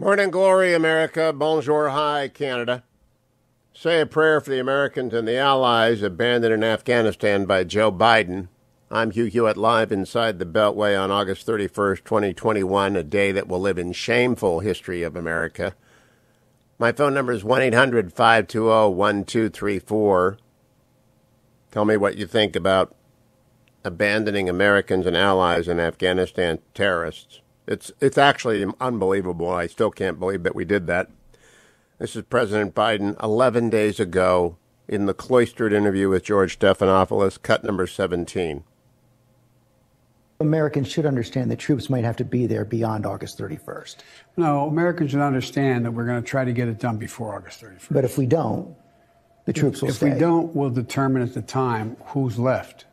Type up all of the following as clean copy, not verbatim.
Morning glory, America. Bonjour, hi, Canada. Say a prayer for the Americans and the Allies abandoned in Afghanistan by Joe Biden. I'm Hugh Hewitt, live inside the Beltway on August 31st, 2021, a day that will live in shameful history of America. My phone number is 1-800-520-1234. Tell me what you think about abandoning Americans and allies in Afghanistan to terrorists. It's actually unbelievable. I still can't believe that we did that. This is President Biden 11 days ago in the cloistered interview with George Stephanopoulos, cut number 17. Americans should understand that troops might have to be there beyond August 31st. No, Americans should understand that we're going to try to get it done before August 31st. But if we don't, the troops will stay. If we don't, we'll determine at the time who's left.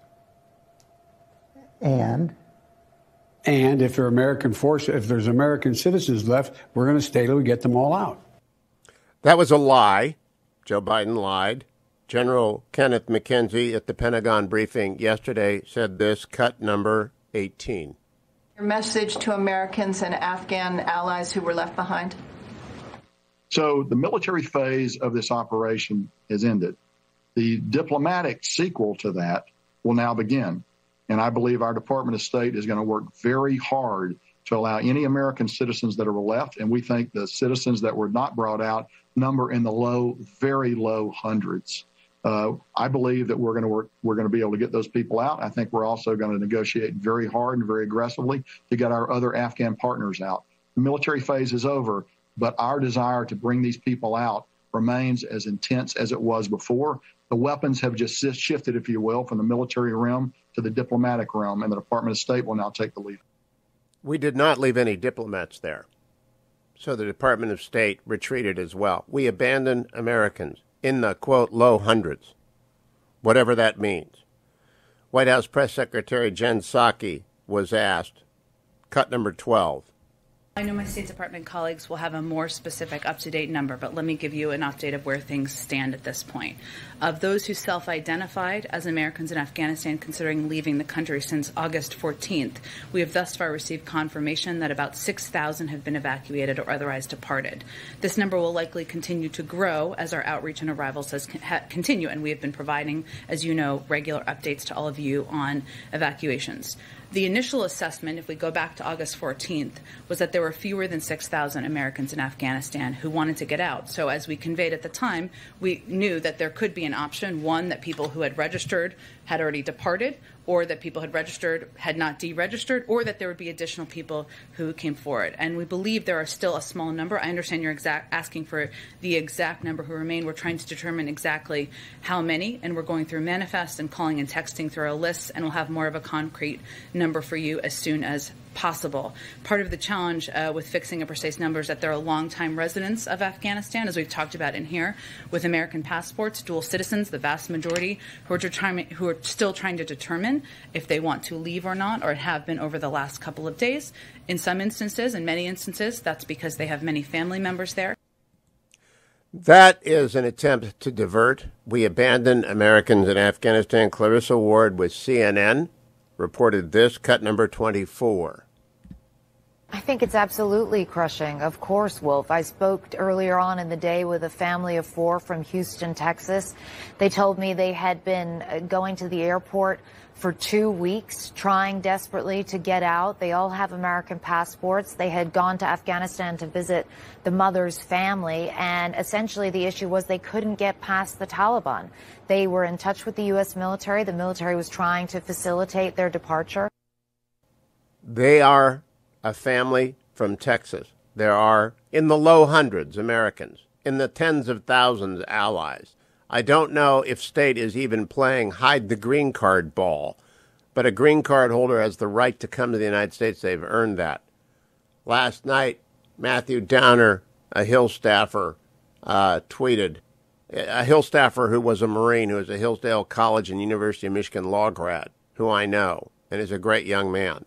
And if there are American forces, if there's American citizens left, we're going to stay till we get them all out. That was a lie. Joe Biden lied. General Kenneth McKenzie at the Pentagon briefing yesterday said this, cut number 18. Your message to Americans and Afghan allies who were left behind? So the military phase of this operation has ended. The diplomatic sequel to that will now begin. And I believe our Department of State is going to work very hard to allow any American citizens that are left. And we think the citizens that were not brought out number in the low, very low hundreds. I believe that we're going to be able to get those people out. I think we're also going to negotiate very hard and very aggressively to get our other Afghan partners out. The military phase is over, but our desire to bring these people out remains as intense as it was before. The weapons have just shifted, if you will, from the military realm to the diplomatic realm, and the Department of State will now take the lead. We did not leave any diplomats there, so the Department of State retreated as well. We abandoned Americans in the, quote, low hundreds, whatever that means. White House Press Secretary Jen Psaki was asked, cut number 12. I know my State Department colleagues will have a more specific, up-to-date number, but let me give you an update of where things stand at this point. Of those who self-identified as Americans in Afghanistan considering leaving the country since August 14th, we have thus far received confirmation that about 6,000 have been evacuated or otherwise departed. This number will likely continue to grow as our outreach and arrivals continue, and we have been providing, as you know, regular updates to all of you on evacuations. The initial assessment, if we go back to August 14th, was that there were fewer than 6,000 Americans in Afghanistan who wanted to get out. So as we conveyed at the time, we knew that there could be an option, one, that people who had registered had already departed, or that people had registered had not deregistered, or that there would be additional people who came forward. And we believe there are still a small number. I understand you're asking for the exact number who remain. We're trying to determine exactly how many, and we're going through manifest and calling and texting through our lists, and we'll have more of a concrete number for you as soon as possible. Part of the challenge with fixing a precise number is that there are longtime residents of Afghanistan, as we've talked about in here, with American passports, dual citizens, the vast majority, who are still trying to determine if they want to leave or not, or have been over the last couple of days. In some instances, in many instances, that's because they have many family members there. That is an attempt to divert. We abandoned Americans in Afghanistan. Clarissa Ward with CNN reported this, cut number 24. I think it's absolutely crushing. Of course, Wolf. I spoke earlier on in the day with a family of 4 from Houston, Texas. They told me they had been going to the airport for 2 weeks, trying desperately to get out. They all have American passports. They had gone to Afghanistan to visit the mother's family, and essentially the issue was they couldn't get past the Taliban. They were in touch with the U.S. military. The military was trying to facilitate their departure. They are a family from Texas. There are, in the low hundreds, Americans, in the tens of thousands, allies. I don't know if state is even playing hide the green card ball, but a green card holder has the right to come to the United States. They've earned that. Last night, Matthew Downer, a Hill staffer, tweeted, a Hill staffer who was a Marine, who was a Hillsdale College and University of Michigan law grad, who I know, and is a great young man,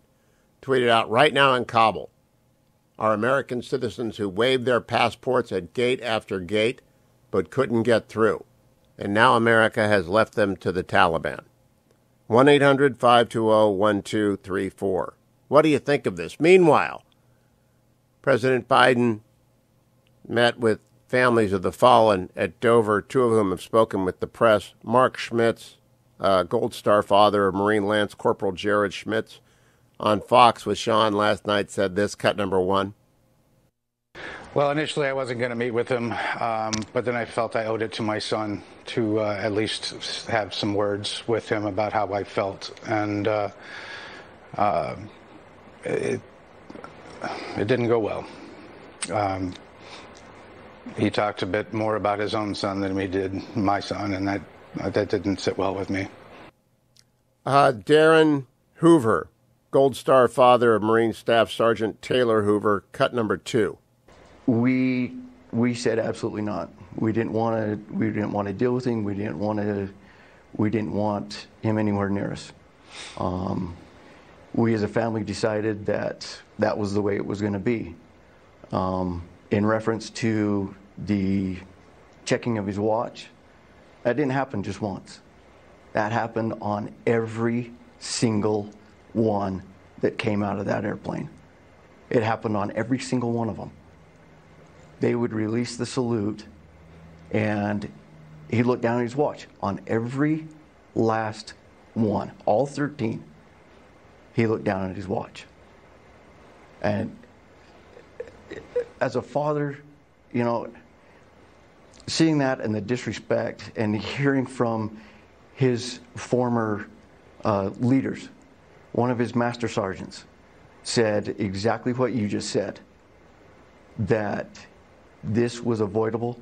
tweeted out, right now in Kabul are American citizens who waved their passports at gate after gate but couldn't get through. And now America has left them to the Taliban. 1-800-520-1234. What do you think of this? Meanwhile, President Biden met with families of the fallen at Dover, two of whom have spoken with the press. Mark Schmitz, Gold Star father of Marine Lance Corporal Jared Schmitz, on Fox with Sean last night, said this, cut number one. Well, initially I wasn't going to meet with him, but then I felt I owed it to my son to at least have some words with him about how I felt. And it didn't go well. He talked a bit more about his own son than he did my son, and that didn't sit well with me. Darren Hoover, Gold Star father of Marine Staff Sergeant Taylor Hoover, cut number two. We said absolutely not. We didn't want to deal with him. We didn't want him anywhere near us. We as a family decided that was the way it was going to be. In reference to the checking of his watch, that didn't happen just once. That happened on every single one that came out of that airplane. It happened on every single one of them. They would release the salute, and he looked down at his watch on every last one, all 13. He looked down at his watch. And as a father, you know, seeing that and the disrespect and hearing from his former leaders, one of his master sergeants said exactly what you just said, that this was avoidable,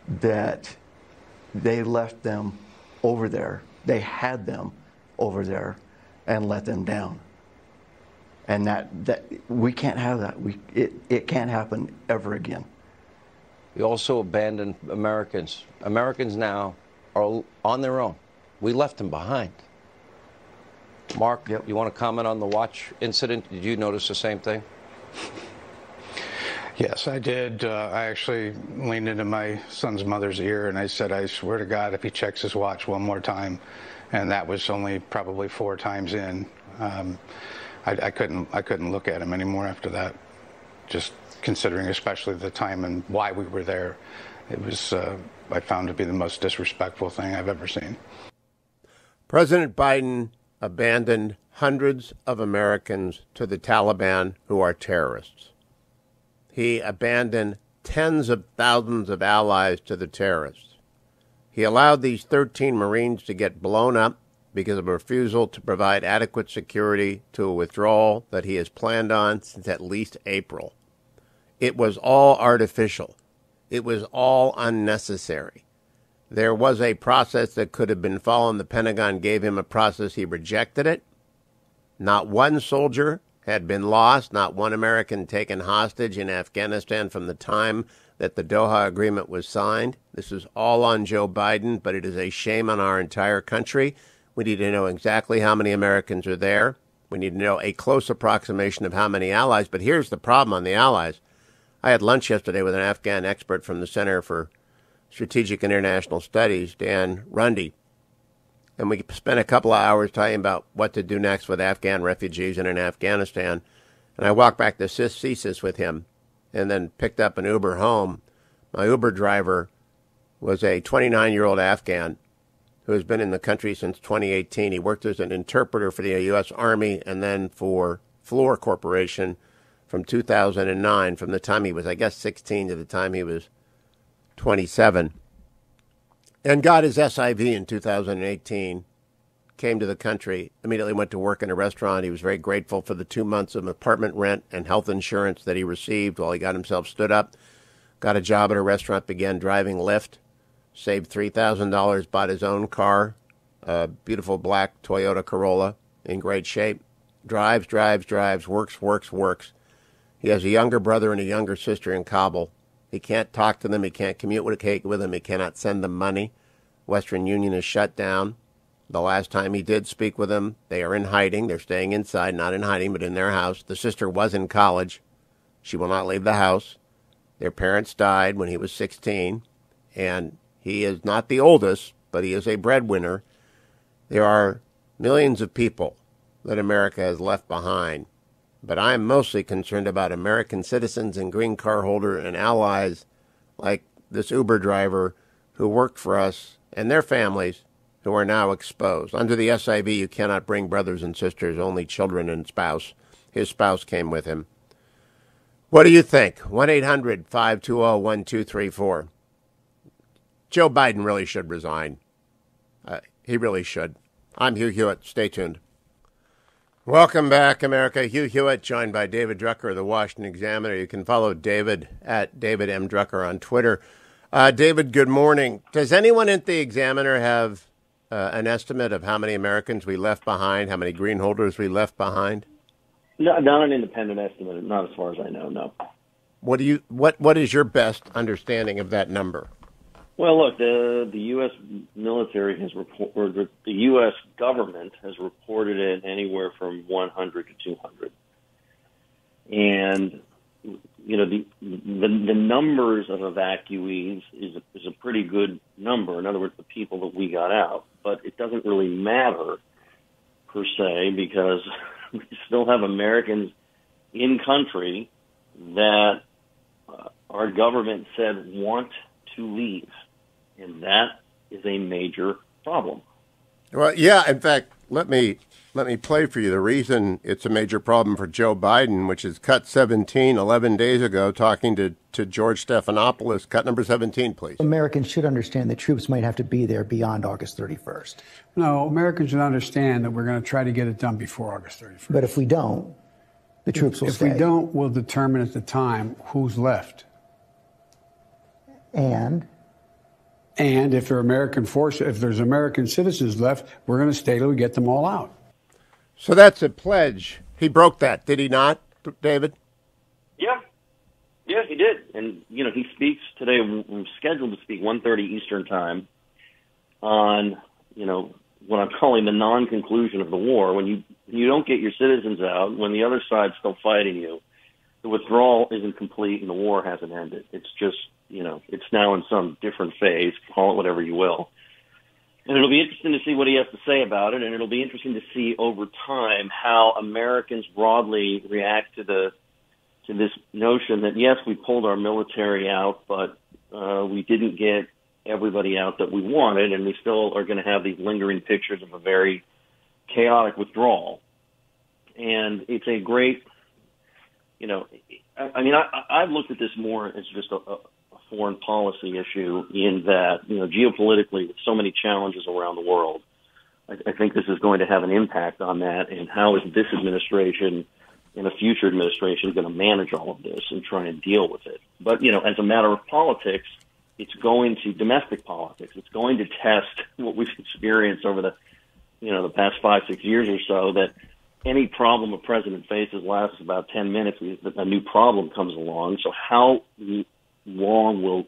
that they left them over there, they had them over there and let them down. And that we can't have that. It can't happen ever again. We also abandoned Americans. Americans now are on their own. We left them behind. Mark, Yep. You want to comment on the watch incident? Did you notice the same thing? Yes, I did. I actually leaned into my son's mother's ear and I said, I swear to God, if he checks his watch one more time, and that was only probably 4 times in, I couldn't look at him anymore after that. Just considering especially the time and why we were there, it was I found to be the most disrespectful thing I've ever seen. President Biden abandoned hundreds of Americans to the Taliban, who are terrorists. He abandoned tens of thousands of allies to the terrorists. He allowed these 13 Marines to get blown up because of a refusal to provide adequate security to a withdrawal that he has planned on since at least April. It was all artificial. It was all unnecessary. There was a process that could have been followed. The Pentagon gave him a process. He rejected it. Not one soldier had been lost, not one American taken hostage in Afghanistan from the time that the Doha Agreement was signed. This is all on Joe Biden, but it is a shame on our entire country. We need to know exactly how many Americans are there. We need to know a close approximation of how many allies. But here's the problem on the allies. I had lunch yesterday with an Afghan expert from the Center for Strategic and International Studies, Dan Rundy. And we spent a couple of hours talking about what to do next with Afghan refugees in Afghanistan. And I walked back to CSIS with him and then picked up an Uber home. My Uber driver was a 29-year-old Afghan who has been in the country since 2018. He worked as an interpreter for the U.S. Army and then for Fluor Corporation from 2009, from the time he was, I guess, 16 to the time he was 27. And got his SIV in 2018, came to the country, immediately went to work in a restaurant. He was very grateful for the 2 months of apartment rent and health insurance that he received while he got himself stood up. Got a job at a restaurant, began driving Lyft, saved $3,000, bought his own car, a beautiful black Toyota Corolla, in great shape. Drives, works. He has a younger brother and a younger sister in Kabul. He can't talk to them. He can't commute with them. He cannot send them money. Western Union is shut down. The last time he did speak with them, they are in hiding. They're staying inside, not in hiding, but in their house. The sister was in college. She will not leave the house. Their parents died when he was 16, and he is not the oldest, but he is a breadwinner. There are millions of people that America has left behind but I am mostly concerned about American citizens and green card holder and allies like this Uber driver who worked for us and their families who are now exposed. Under the SIV, you cannot bring brothers and sisters, only children and spouse. His spouse came with him. What do you think? 1-800-520-1234. Joe Biden really should resign. He really should. I'm Hugh Hewitt. Stay tuned. Welcome back, America. Hugh Hewitt, joined by David Drucker of the Washington Examiner. You can follow David at David M. Drucker on Twitter. David, good morning. Does anyone at the Examiner have an estimate of how many Americans we left behind, how many green holders we left behind? No, not an independent estimate, not as far as I know, no. What is your best understanding of that number? Well, look, the U.S. military has reported, the U.S. government has reported it anywhere from 100 to 200. And, you know, the numbers of evacuees is a pretty good number. In other words, the people that we got out. But it doesn't really matter, per se, because we still have Americans in country that our government said want to leave. And that is a major problem. Well, yeah, in fact, let me play for you the reason it's a major problem for Joe Biden, which is cut 17, 11 days ago, talking to George Stephanopoulos. Cut number 17, please. Americans should understand that troops might have to be there beyond August 31st. No, Americans should understand that we're going to try to get it done before August 31st. But if we don't, the troops will stay. If we don't, we'll determine at the time who's left. And if there are American forces, if there's American citizens left, we're going to stay till we get them all out. So that's a pledge. He broke that, did he not, David? Yeah, he did. And, you know, he speaks today, we're scheduled to speak 1:30 Eastern time on, you know, what I'm calling the non-conclusion of the war. When you don't get your citizens out, when the other side's still fighting you, the withdrawal isn't complete and the war hasn't ended. It's just, you know, it's now in some different phase, call it whatever you will. And it'll be interesting to see what he has to say about it, and it'll be interesting to see over time how Americans broadly react to this notion that, yes, we pulled our military out, but we didn't get everybody out that we wanted, and we still are going to have these lingering pictures of a very chaotic withdrawal. And it's a great, you know, I mean, I've looked at this more as just a foreign policy issue in that, you know, geopolitically, with so many challenges around the world, I think this is going to have an impact on that. And how is this administration and a future administration going to manage all of this and try and deal with it? But, you know, as a matter of politics, it's going to domestic politics. It's going to test what we've experienced over the, you know, the past 5-6 years or so, that any problem a president faces lasts about 10 minutes. A new problem comes along. So how long will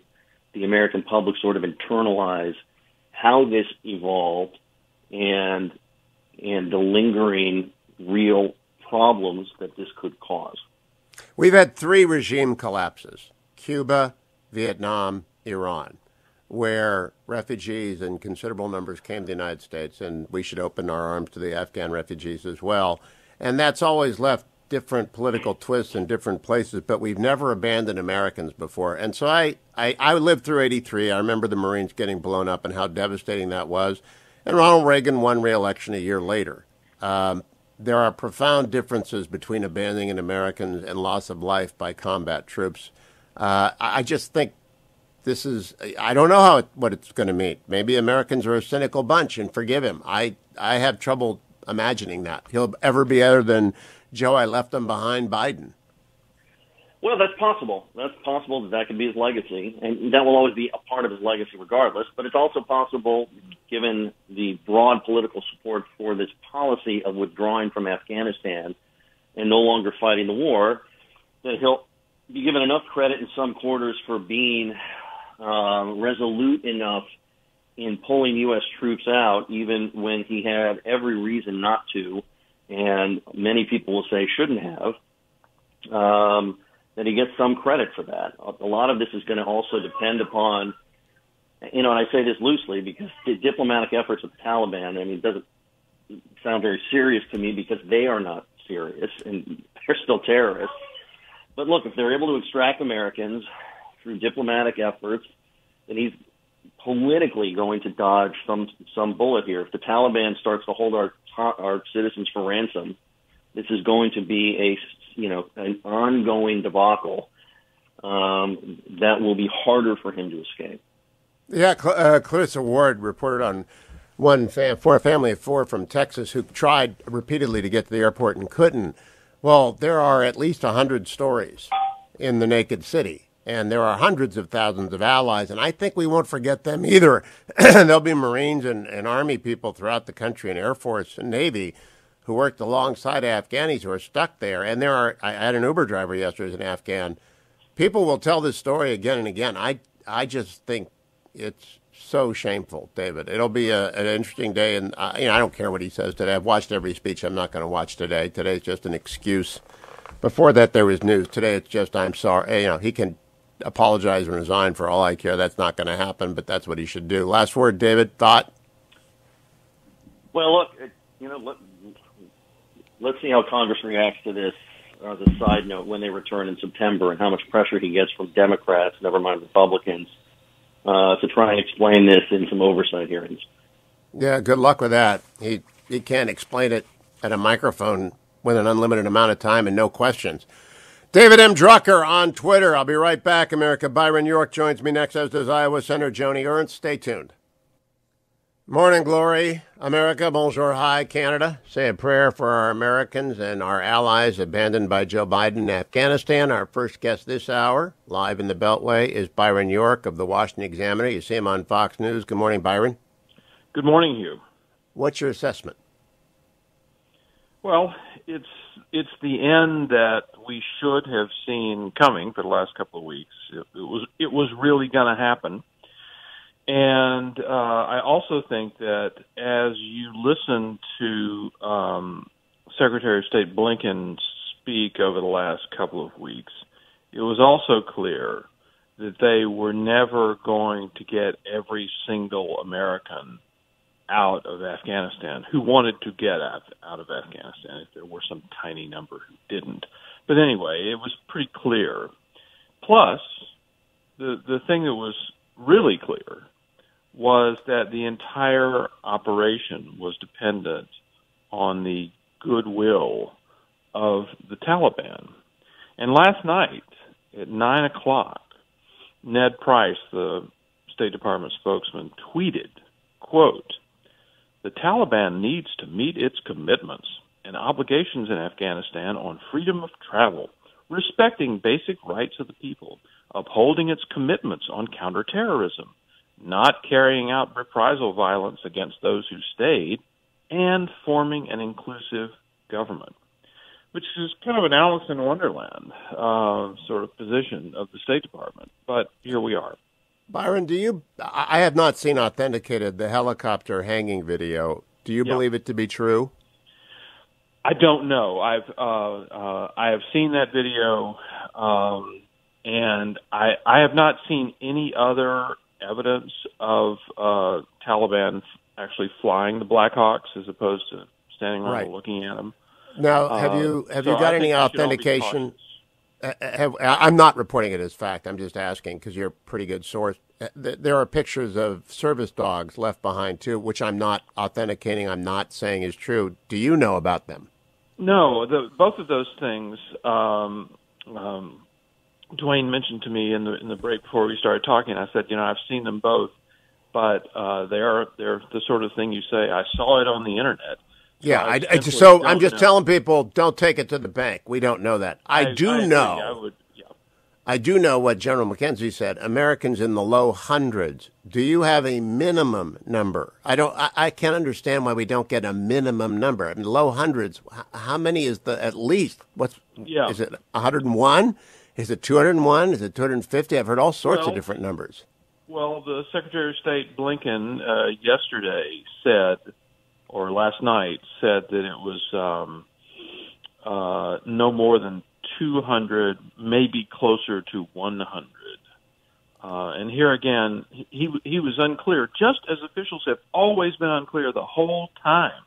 the American public sort of internalize how this evolved and the lingering real problems that this could cause? We've had 3 regime collapses: Cuba, Vietnam, Iran, where refugees in considerable numbers came to the United States, and we should open our arms to the Afghan refugees as well. And that's always left different political twists in different places, but we've never abandoned Americans before. And so I lived through 83. I remember the Marines getting blown up and how devastating that was. And Ronald Reagan won re-election a year later. There are profound differences between abandoning Americans and loss of life by combat troops. I just think this is, I don't know what it's going to mean. Maybe Americans are a cynical bunch and forgive him. I have trouble imagining that he'll ever be other than Joe, I left them behind Biden. Well, that's possible. That's possible that could be his legacy, and that will always be a part of his legacy regardless. But it's also possible, given the broad political support for this policy of withdrawing from Afghanistan and no longer fighting the war, that he'll be given enough credit in some quarters for being resolute enough in pulling U.S. troops out, even when he had every reason not to, and many people will say shouldn't have, that he gets some credit for that. A lot of this is going to also depend upon, and I say this loosely because the diplomatic efforts of the Taliban, it doesn't sound very serious to me because they are not serious, and they're still terrorists. But look, if they're able to extract Americans through diplomatic efforts, then he's politically going to dodge some bullet here. If the Taliban starts to hold our citizens for ransom, this is going to be an ongoing debacle that will be harder for him to escape. Yeah, Clarissa Ward reported on a family of four from Texas who tried repeatedly to get to the airport and couldn't. Well, there are at least 100 stories in the naked city, and there are hundreds of thousands of allies, and I think we won't forget them either. There'll be Marines and Army people throughout the country, and Air Force and Navy, who worked alongside Afghanis who are stuck there. And I had an Uber driver yesterday who's an Afghan. People will tell this story again and again. I just think it's so shameful, David. It'll be an interesting day, and I don't care what he says today. I've watched every speech. I'm not going to watch today. Today's just an excuse. Before that, there was news. Today, it's just, I'm sorry. He can apologize and resign for all I care. That's not going to happen, but that's what he should do. Last word, David. Thought? Well, look, let's see how Congress reacts to this. As a side note, when they return in September, and how much pressure he gets from Democrats, never mind Republicans, to try and explain this in some oversight hearings. Yeah, good luck with that. He can't explain it at a microphone with an unlimited amount of time and no questions. David M. Drucker on Twitter. I'll be right back, America. Byron York joins me next, as does Iowa Senator Joni Ernst. Stay tuned. Morning, glory, America. Bonjour, hi, Canada. Say a prayer for our Americans and our allies abandoned by Joe Biden in Afghanistan. Our first guest this hour, live in the Beltway, is Byron York of the Washington Examiner. You see him on Fox News. Good morning, Byron. Good morning, Hugh. What's your assessment? Well, it's the end that we should have seen coming for the last couple of weeks. It was really going to happen. And I also think that as you listen to Secretary of State Blinken speak over the last couple of weeks, it was also clear that they were never going to get every single American out of Afghanistan who wanted to get out of Afghanistan, if there were some tiny number who didn't. But anyway, it was pretty clear. Plus, the thing that was really clear was that the entire operation was dependent on the goodwill of the Taliban. And last night at 9 o'clock, Ned Price, the State Department spokesman, tweeted, quote, "The Taliban needs to meet its commitments and obligations in Afghanistan on freedom of travel, respecting basic rights of the people, upholding its commitments on counterterrorism, not carrying out reprisal violence against those who stayed, and forming an inclusive government," which is kind of an Alice in Wonderland sort of position of the State Department. But here we are. Byron, I have not seen authenticated the helicopter hanging video. Do you believe it to be true? I don't know. I have seen that video, and I have not seen any other evidence of Taliban actually flying the Black Hawks as opposed to standing around looking at them. Now, have you got any authentication? I'm not reporting it as fact. I'm just asking because you're a pretty good source. There are pictures of service dogs left behind, too, which I'm not authenticating. I'm not saying is true. Do you know about them? No, both of those things Dwayne mentioned to me in the break before we started talking. I said, I've seen them both, but they're the sort of thing you say, I saw it on the internet. Yeah, I'm just telling people, don't take it to the bank. We don't know that. I do know what General McKenzie said. Americans in the low hundreds. Do you have a minimum number? I can't understand why we don't get a minimum number. I mean, low hundreds. How many is at least? Is it 101? Is it 201? Is it 250? I've heard all sorts of different numbers. Well, the Secretary of State Blinken yesterday said, or last night said, that it was no more than 200, maybe closer to 100. And here again, he was unclear, just as officials have always been unclear the whole time.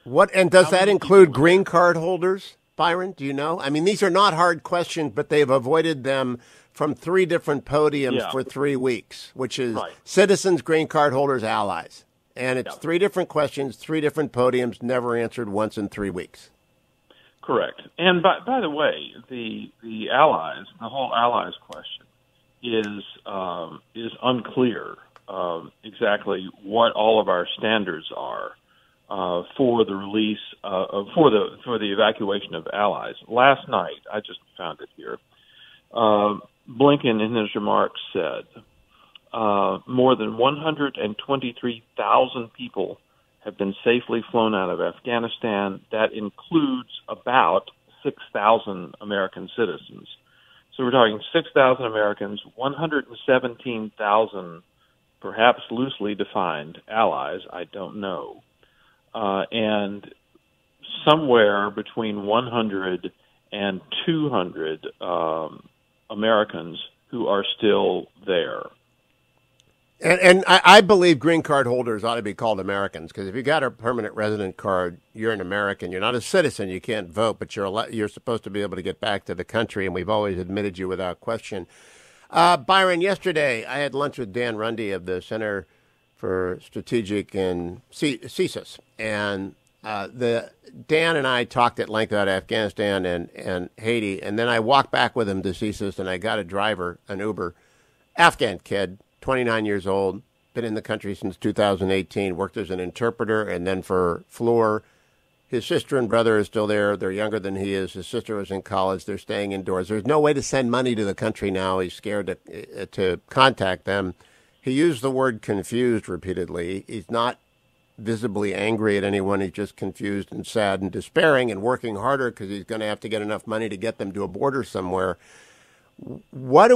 What, and does that include green card holders, Byron? Do you know? I mean, these are not hard questions, but they've avoided them from 3 different podiums for 3 weeks, which is citizens, green card holders, allies. And it's 3 different questions, 3 different podiums, never answered once in 3 weeks. Correct. And by the way, the allies, the whole allies question is unclear exactly what all of our standards are for the release for the evacuation of allies. Last night, I just found it here. Blinken, in his remarks, said more than 123,000 people have been safely flown out of Afghanistan. That includes about 6,000 American citizens. So we're talking 6,000 Americans, 117,000, perhaps loosely defined allies, I don't know, and somewhere between 100 and 200 Americans who are still there. And I believe green card holders ought to be called Americans, because if you got a permanent resident card, you're an American. You're not a citizen. You can't vote, but you're supposed to be able to get back to the country, and we've always admitted you without question. Byron, yesterday I had lunch with Dan Runde of the Center for Strategic and CSIS, and Dan and I talked at length about Afghanistan and Haiti, and then I walked back with him to CSIS, and I got a driver, an Uber, Afghan kid, 29 years old, been in the country since 2018, worked as an interpreter and then for Floor. His sister and brother are still there. They're younger than he is. His sister was in college. They're staying indoors. There's no way to send money to the country now. He's scared to contact them. He used the word confused repeatedly. He's not visibly angry at anyone. He's just confused and sad and despairing and working harder because he's going to have to get enough money to get them to a border somewhere. What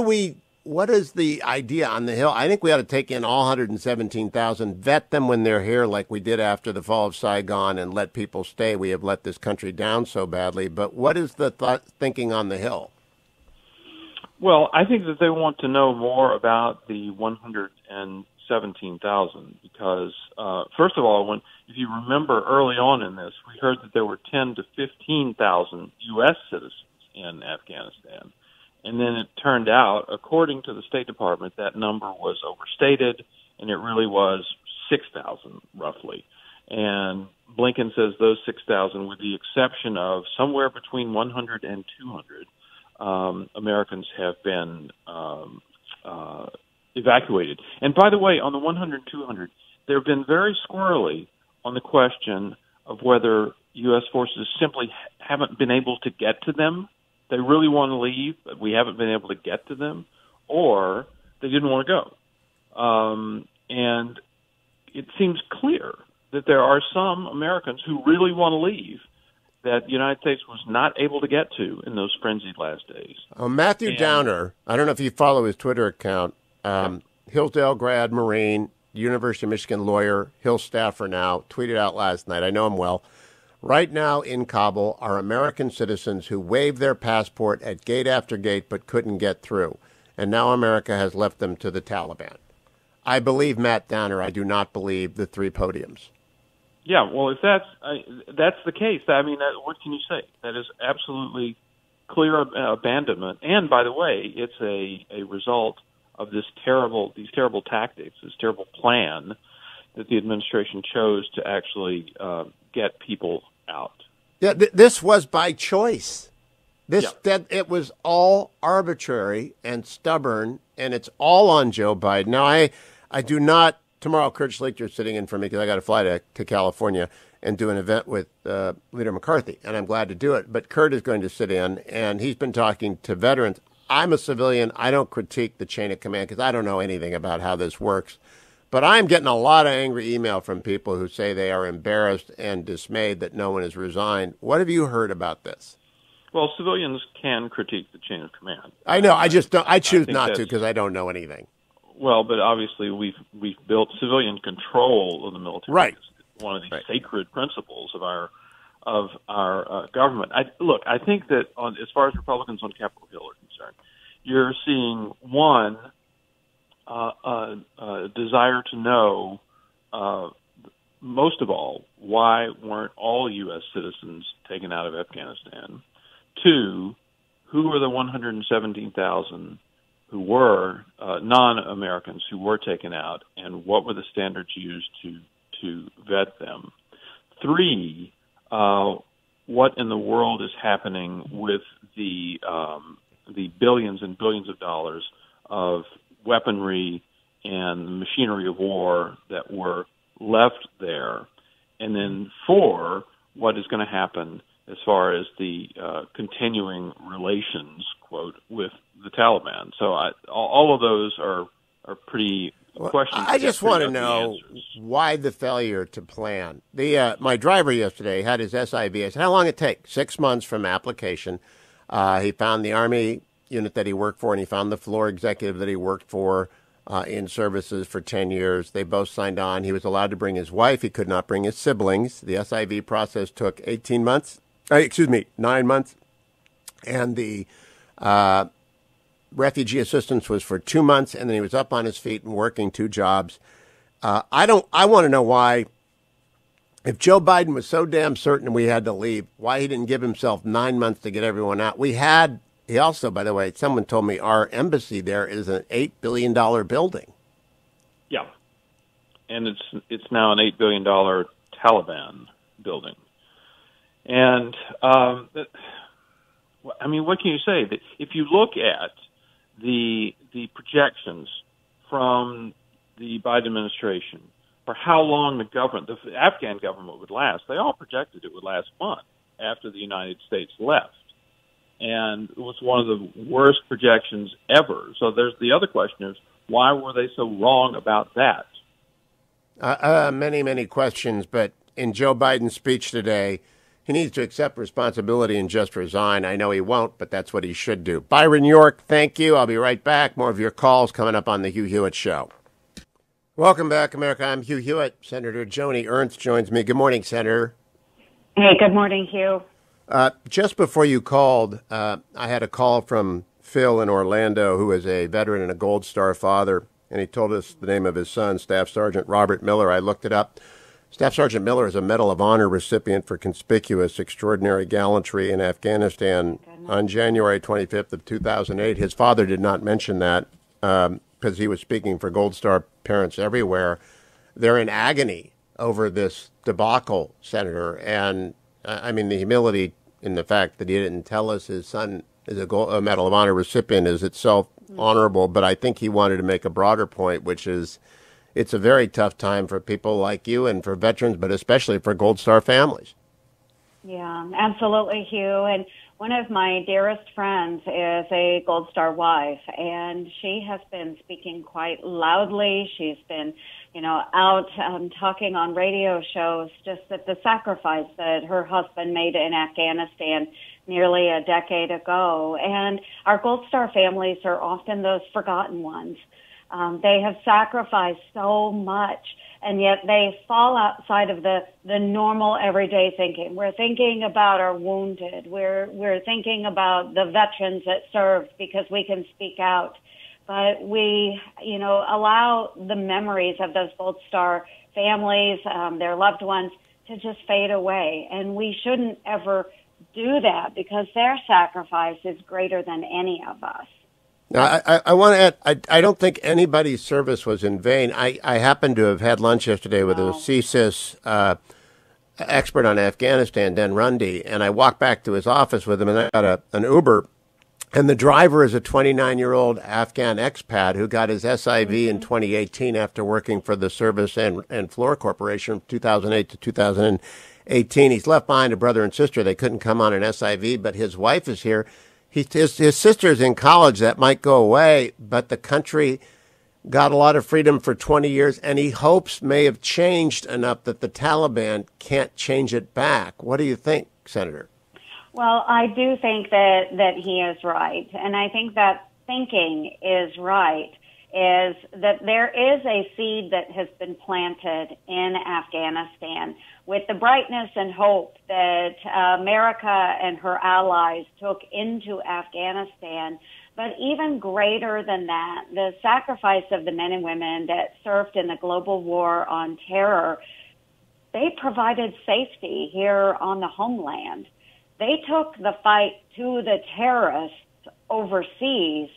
is the idea on the Hill? I think we ought to take in all 117,000, vet them when they're here like we did after the fall of Saigon, and let people stay. We have let this country down so badly. But what is the thinking on the Hill? Well, I think that they want to know more about the 117,000 because, first of all, if you remember early on in this, we heard that there were 10 to 15,000 U.S. citizens in Afghanistan. And then it turned out, according to the State Department, that number was overstated, and it really was 6,000, roughly. And Blinken says those 6,000, with the exception of somewhere between 100 and 200, Americans have been evacuated. And by the way, on the 100, 200, they've been very squirrely on the question of whether U.S. forces simply haven't been able to get to them. They really want to leave, but we haven't been able to get to them, or they didn't want to go. And it seems clear that there are some Americans who really want to leave that the United States was not able to get to in those frenzied last days. Matthew Downer, I don't know if you follow his Twitter account, Hillsdale grad, Marine, University of Michigan lawyer, Hill staffer now, tweeted out last night, I know him well, right now in Kabul are American citizens who waived their passport at gate after gate but couldn't get through. And now America has left them to the Taliban. I believe Matt Downer. I do not believe the 3 podiums. Yeah, well, if that's the case, I mean, what can you say? That is absolutely clear abandonment. And by the way, it's a result of these terrible tactics, this terrible plan that the administration chose to actually get people out. Yeah, this was by choice. That it was all arbitrary and stubborn, and it's all on Joe Biden. Now, I do not. Tomorrow, Kurt Schlichter's sitting in for me because I got to fly to California and do an event with Leader McCarthy, and I'm glad to do it. But Kurt is going to sit in, and he's been talking to veterans. I'm a civilian. I don't critique the chain of command because I don't know anything about how this works. But I'm getting a lot of angry email from people who say they are embarrassed and dismayed that no one has resigned. What have you heard about this? Well, civilians can critique the chain of command. I know. I just don't. I choose not to because I don't know anything. Well, but obviously we've built civilian control of the military. Right. It's one of the sacred principles of our government. I think that as far as Republicans on Capitol Hill are concerned, you're seeing one desire to know most of all, why weren't all U.S. citizens taken out of Afghanistan? 2, who are the 117,000 who were non-Americans who were taken out, and what were the standards used to vet them? 3, what in the world is happening with the billions and billions of dollars of weaponry and machinery of war that were left there? And then 4, what is going to happen as far as the continuing relations, quote, with the Taliban? So all of those are pretty questions. I just want to know why the failure to plan. My driver yesterday had his SIV. I said, how long it take? 6 months from application. He found the Army unit that he worked for, and he found the floor executive that he worked for in services for 10 years. They both signed on. He was allowed to bring his wife. He could not bring his siblings. The SIV process took 9 months. And the refugee assistance was for 2 months, and then he was up on his feet and working 2 jobs. I want to know why, if Joe Biden was so damn certain we had to leave, why he didn't give himself 9 months to get everyone out. He also, by the way, someone told me our embassy there is an $8 billion building. Yeah. And it's now an $8 billion Taliban building. And, I mean, what can you say? That if you look at the projections from the Biden administration for how long the Afghan government would last, they all projected it would last a month after the United States left. And it was one of the worst projections ever. So there's the other question is, why were they so wrong about that? Many, many questions, but in Joe Biden's speech today, he needs to accept responsibility and just resign. I know he won't, but that's what he should do. Byron York, thank you. I'll be right back. More of your calls coming up on the Hugh Hewitt Show. Welcome back, America. I'm Hugh Hewitt. Senator Joni Ernst joins me. Good morning, Senator. Hey, good morning, Hugh. Just before you called, I had a call from Phil in Orlando, who is a veteran and a Gold Star father, and he told us the name of his son, Staff Sergeant Robert Miller. I looked it up. Staff Sergeant Miller is a Medal of Honor recipient for conspicuous extraordinary gallantry in Afghanistan on January 25th of 2008. His father did not mention that because he was speaking for Gold Star parents everywhere. They're in agony over this debacle, Senator, and I mean, the humility in the fact that he didn't tell us his son is a Medal of Honor recipient is itself honorable, but I think he wanted to make a broader point, which is it's a very tough time for people like you and for veterans, but especially for Gold Star families. Yeah, absolutely, Hugh. And one of my dearest friends is a Gold Star wife, and she has been speaking quite loudly. She's been, out talking on radio shows just that the sacrifice that her husband made in Afghanistan nearly a decade ago. And our Gold Star families are often those forgotten ones. They have sacrificed so much, and yet they fall outside of the normal everyday thinking. We're thinking about our wounded. We're thinking about the veterans that served because we can speak out. But we, allow the memories of those Gold Star families, their loved ones, to just fade away. And we shouldn't ever do that because their sacrifice is greater than any of us. Now, I want to add, I don't think anybody's service was in vain. I happened to have had lunch yesterday with a CSIS expert on Afghanistan, Dan Rundy, and I walked back to his office with him, and I got an Uber, and the driver is a 29-year-old Afghan expat who got his SIV in 2018 after working for the Service and Floor Corporation from 2008 to 2018. He's left behind a brother and sister. They couldn't come on an SIV, but his wife is here. His sister's in college. That might go away, but the country got a lot of freedom for 20 years, and he hopes may have changed enough that the Taliban can't change it back. What do you think, Senator? Well, I do think that he is right, and I think that thinking is right, is that there is a seed that has been planted in Afghanistan with the brightness and hope that America and her allies took into Afghanistan. But even greater than that, the sacrifice of the men and women that served in the global war on terror they provided safety here on the homeland. They took the fight to the terrorists overseas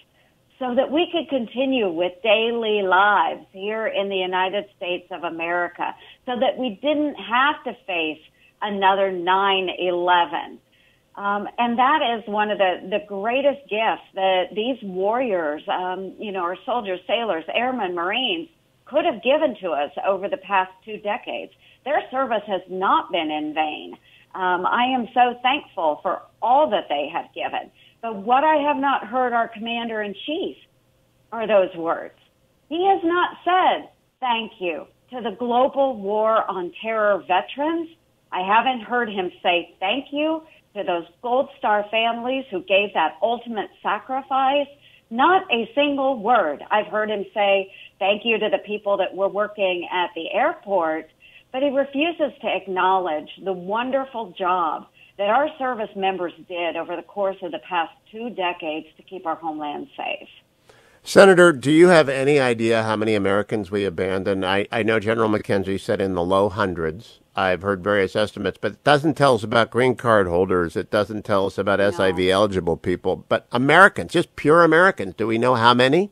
so that we could continue with daily lives here in the United States of America, so that we didn't have to face another 9/11. And that is one of the greatest gifts that these warriors, our soldiers, sailors, airmen, Marines, could have given to us over the past 2 decades. Their service has not been in vain. I am so thankful for all that they have given. But what I have not heard our commander-in-chief are those words. He has not said thank you to the global war on terror veterans. I haven't heard him say thank you to those Gold Star families who gave that ultimate sacrifice. Not a single word. I've heard him say thank you to the people that were working at the airport, but he refuses to acknowledge the wonderful job that our service members did over the course of the past 2 decades to keep our homeland safe. Senator, do you have any idea how many Americans we abandoned? I know General McKenzie said in the low hundreds. I've heard various estimates, but it doesn't tell us about green card holders. It doesn't tell us about SIV eligible people. But Americans, just pure Americans, do we know how many?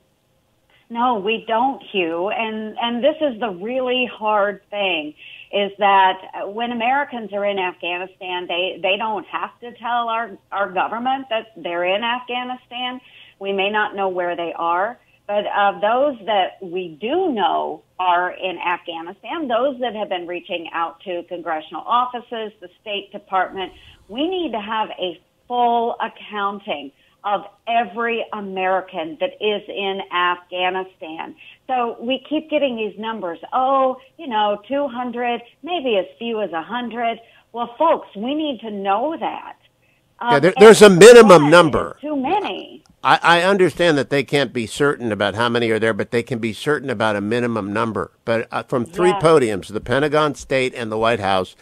No, we don't, Hugh. And this is the really hard thing, is that when Americans are in Afghanistan, they don't have to tell our government that they're in Afghanistan. We may not know where they are, but of those that we do know are in Afghanistan, those that have been reaching out to congressional offices, the State Department, we need to have a full accounting of every American that is in Afghanistan. So we keep getting these numbers, 200, maybe as few as 100. Well, folks, we need to know that. There's a minimum number. Too many. I understand that they can't be certain about how many are there, but they can be certain about a minimum number. But from 3 podiums, the Pentagon, State, and the White House,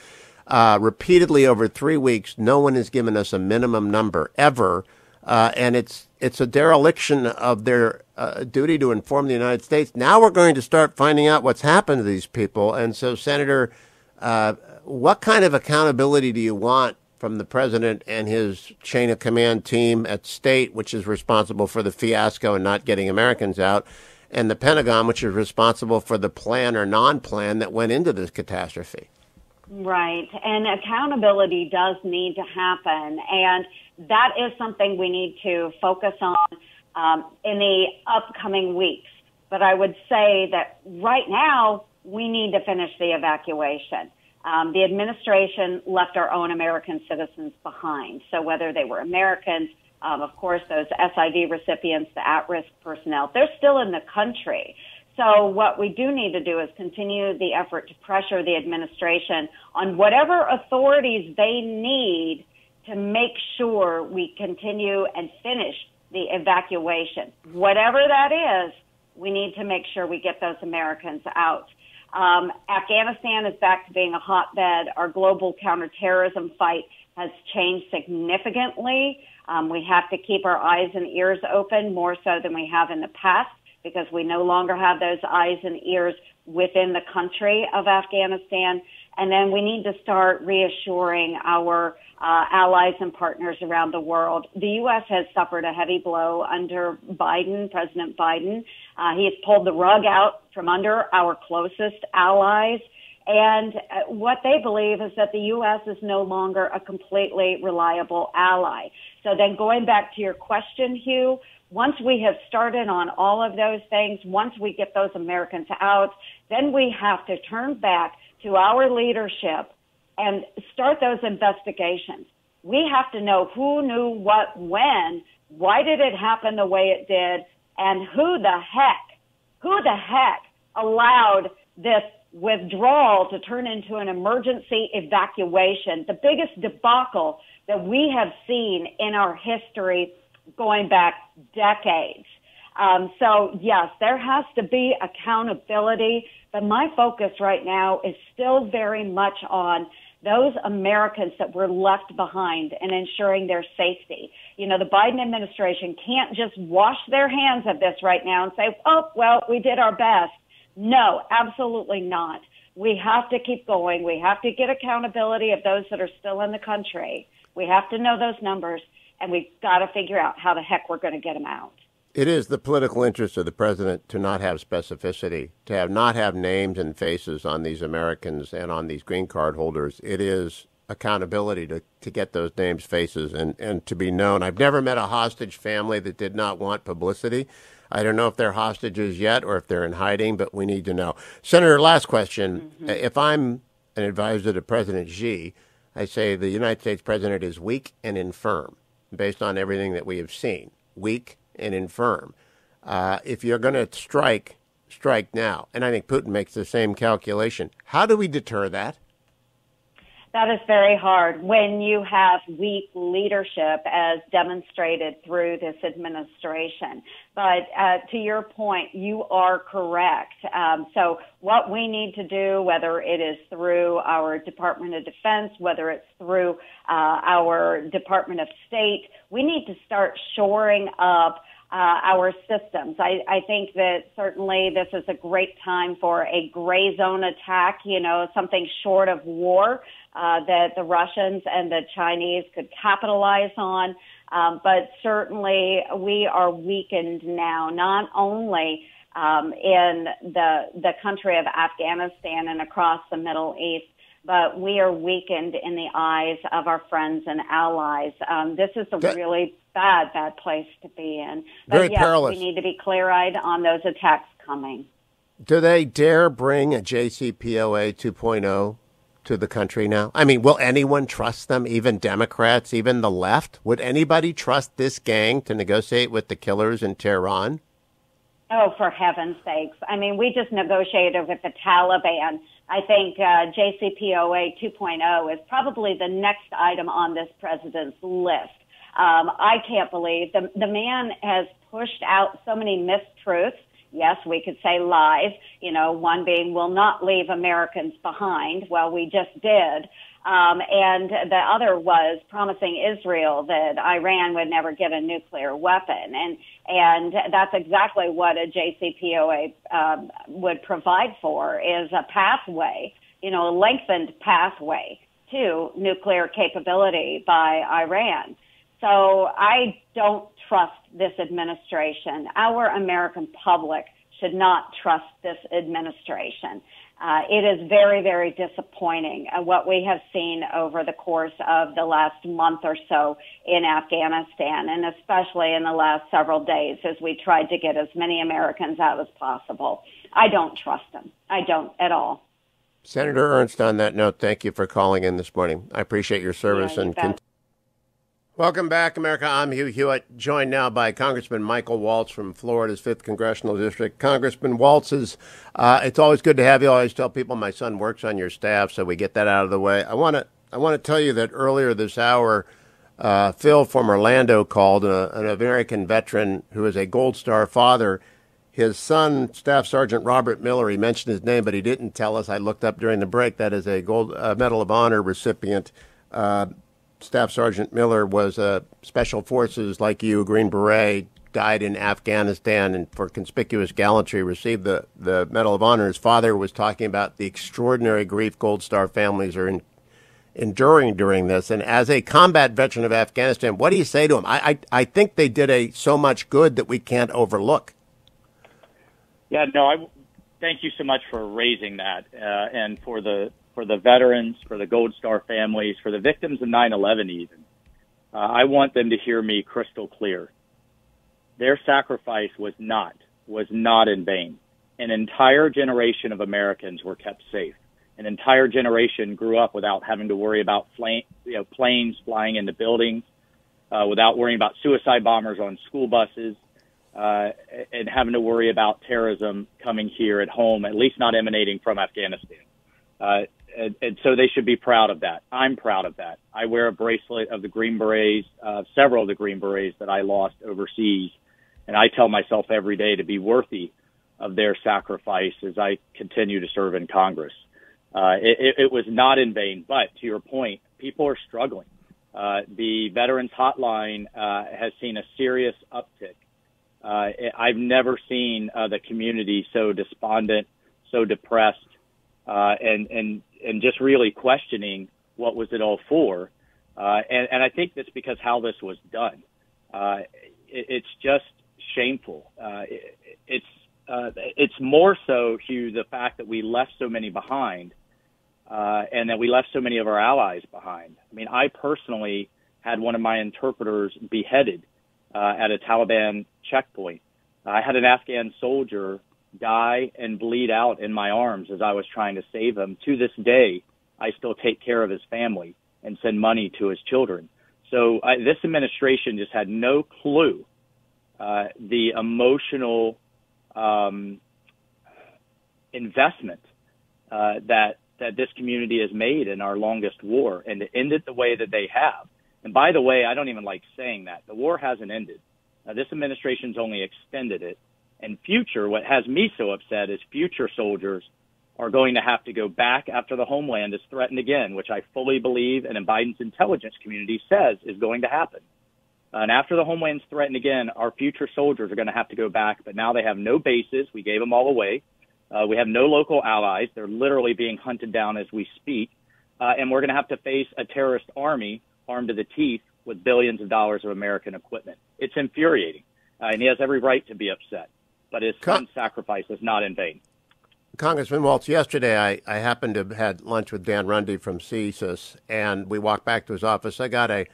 repeatedly over 3 weeks, no one has given us a minimum number ever. And it's a dereliction of their duty to inform the United States. Now we're going to start finding out what's happened to these people. And so, Senator, what kind of accountability do you want from the president and his chain of command team at State, which is responsible for the fiasco and not getting Americans out, and the Pentagon, which is responsible for the plan or non-plan that went into this catastrophe? Right. And accountability does need to happen. And that is something we need to focus on in the upcoming weeks. But I would say that right now, we need to finish the evacuation. The administration left our own American citizens behind. So whether they were Americans, of course, those SIV recipients, the at-risk personnel, they're still in the country. So what we do need to do is continue the effort to pressure the administration on whatever authorities they need to make sure we continue and finish the evacuation. Whatever that is, we need to make sure we get those Americans out. Afghanistan is back to being a hotbed. Our global counterterrorism fight has changed significantly. We have to keep our eyes and ears open more so than we have in the past, because we no longer have those eyes and ears within the country of Afghanistan. And then we need to start reassuring our allies and partners around the world. The U.S. has suffered a heavy blow under Biden, President Biden. He has pulled the rug out from under our closest allies. And what they believe is that the U.S. is no longer a completely reliable ally. So then going back to your question, Hugh, once we have started on all of those things, once we get those Americans out, then we have to turn back to our leadership and start those investigations. We have to know who knew what when, why did it happen the way it did, and who the heck allowed this withdrawal to turn into an emergency evacuation, the biggest debacle that we have seen in our history going back decades. So, yes, there has to be accountability, but my focus right now is still very much on those Americans that were left behind and ensuring their safety. You know, the Biden administration can't just wash their hands of this right now and say, oh, well, we did our best. No, absolutely not. We have to keep going. We have to get accountability of those that are still in the country. We have to know those numbers, and we've got to figure out how the heck we're going to get them out. It is the political interest of the president to not have specificity, to not have names and faces on these Americans and on these green card holders. It is accountability to get those names, faces, and to be known. I've never met a hostage family that did not want publicity. I don't know if they're hostages yet or if they're in hiding, but we need to know. Senator, last question. Mm-hmm. If I'm an advisor to President Xi, I say the United States president is weak and infirm, based on everything that we have seen. Weak and infirm. If you're going to strike now. And I think Putin makes the same calculation. How do we deter that? That is very hard when you have weak leadership as demonstrated through this administration. But to your point, you are correct. So what we need to do, whether it is through our Department of Defense, whether it's through our Department of State, we need to start shoring up our systems. I think that certainly this is a great time for a gray zone attack, something short of war that the Russians and the Chinese could capitalize on. But certainly we are weakened now, not only in the country of Afghanistan and across the Middle East, but we are weakened in the eyes of our friends and allies. This is a really bad place to be in. But very perilous. We need to be clear-eyed on those attacks coming. Do they dare bring a JCPOA 2.0 to the country now? I mean, will anyone trust them, even Democrats, even the left? Would anybody trust this gang to negotiate with the killers in Tehran? Oh, for heaven's sakes. I mean, we just negotiated with the Taliban. I think JCPOA 2.0 is probably the next item on this president's list. I can't believe the man has pushed out so many mistruths. Yes, we could say lies, one being will not leave Americans behind. Well, we just did. And the other was promising Israel that Iran would never get a nuclear weapon. And that's exactly what a JCPOA would provide for, is a pathway, a lengthened pathway to nuclear capability by Iran. So I don't trust this administration. Our American public should not trust this administration. It is very, very disappointing what we have seen over the course of the last month or so in Afghanistan, and especially in the last several days as we tried to get as many Americans out as possible. I don't trust them. I don't at all. Senator Ernst, on that note, thank you for calling in this morning. I appreciate your service. Welcome back, America. I'm Hugh Hewitt, joined now by Congressman Michael Waltz from Florida's 5th Congressional District. Congressman Waltz, it's always good to have you. I always tell people my son works on your staff, so we get that out of the way. I want to tell you that earlier this hour, Phil from Orlando called, an American veteran who is a Gold Star father. His son, Staff Sergeant Robert Miller, he mentioned his name, but he didn't tell us. I looked up during the break. That is a Gold Medal of Honor recipient. Staff Sergeant Miller was a Special Forces, like you, Green Beret, died in Afghanistan, and for conspicuous gallantry received the Medal of Honor. His father was talking about the extraordinary grief Gold Star families are enduring during this. And as a combat veteran of Afghanistan, what do you say to him? I think they did so much good that we can't overlook. Yeah, no, thank you so much for raising that, and for the veterans, for the Gold Star families, for the victims of 9/11 even. I want them to hear me crystal clear. Their sacrifice was not in vain. An entire generation of Americans were kept safe. An entire generation grew up without having to worry about planes flying into buildings, without worrying about suicide bombers on school buses, and having to worry about terrorism coming here at home, at least not emanating from Afghanistan. And so they should be proud of that. I'm proud of that. I wear a bracelet of the Green Berets, several of the Green Berets that I lost overseas, and I tell myself every day to be worthy of their sacrifice as I continue to serve in Congress. It was not in vain, but to your point, people are struggling. The Veterans Hotline has seen a serious uptick. I've never seen the community so despondent, so depressed, and just really questioning what was it all for. And I think that's because how this was done. It's just shameful. It's more so, Hugh, the fact that we left so many behind, and that we left so many of our allies behind. I mean, I personally had one of my interpreters beheaded at a Taliban checkpoint. I had an Afghan soldier die and bleed out in my arms as I was trying to save him. To this day, I still take care of his family and send money to his children. So this administration just had no clue the emotional investment that this community has made in our longest war, and to end it the way that they have. And by the way, I don't even like saying that. The war hasn't ended. This administration's only extended it. And what has me so upset is future soldiers are going to have to go back after the homeland is threatened again, which I fully believe and in Biden's intelligence community says is going to happen. And after the homeland's threatened again, our future soldiers are going to have to go back, but now they have no bases. We gave them all away. We have no local allies. They're literally being hunted down as we speak. And we're going to have to face a terrorist army armed to the teeth with billions of dollars of American equipment. It's infuriating. And he has every right to be upset. But his son's sacrifice is not in vain. Congressman Waltz, yesterday I happened to have had lunch with Dan Runde from CSIS, and we walked back to his office. I got an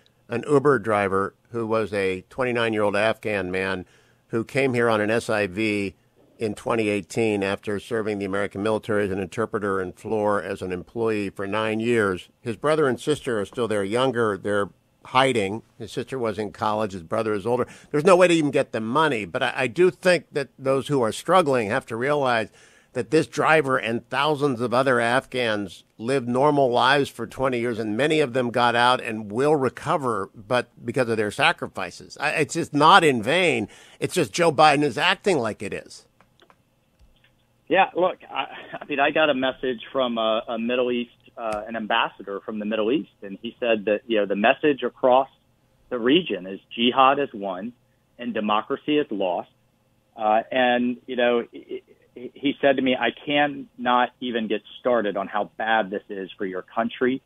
Uber driver who was a 29-year-old Afghan man who came here on an SIV in 2018 after serving the American military as an interpreter and floor as an employee for 9 years. His brother and sister are still there, younger. They're hiding. His sister was in college. His brother is older. There's no way to even get them money. But I do think that those who are struggling have to realize that this driver and thousands of other Afghans lived normal lives for 20 years, and many of them got out and will recover, but because of their sacrifices. It's just not in vain. It's just Joe Biden is acting like it is. Yeah, look, I got a message from a Middle East, an ambassador from the Middle East, and he said that, the message across the region is jihad is won and democracy is lost. He said to me, I cannot even get started on how bad this is for your country,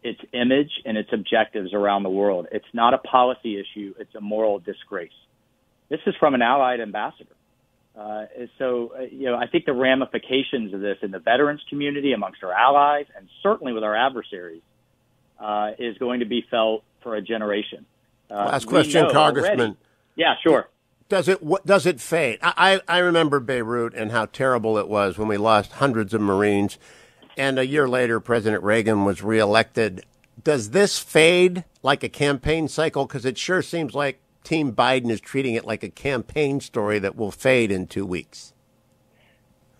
its image, and its objectives around the world. It's not a policy issue. It's a moral disgrace. This is from an allied ambassador. I think the ramifications of this in the veterans community, amongst our allies, and certainly with our adversaries, is going to be felt for a generation. Last question, Congressman. Already. Yeah, sure. Does it fade? I remember Beirut and how terrible it was when we lost hundreds of Marines, and a year later, President Reagan was reelected. Does this fade like a campaign cycle? Because it sure seems like Team Biden is treating it like a campaign story that will fade in 2 weeks.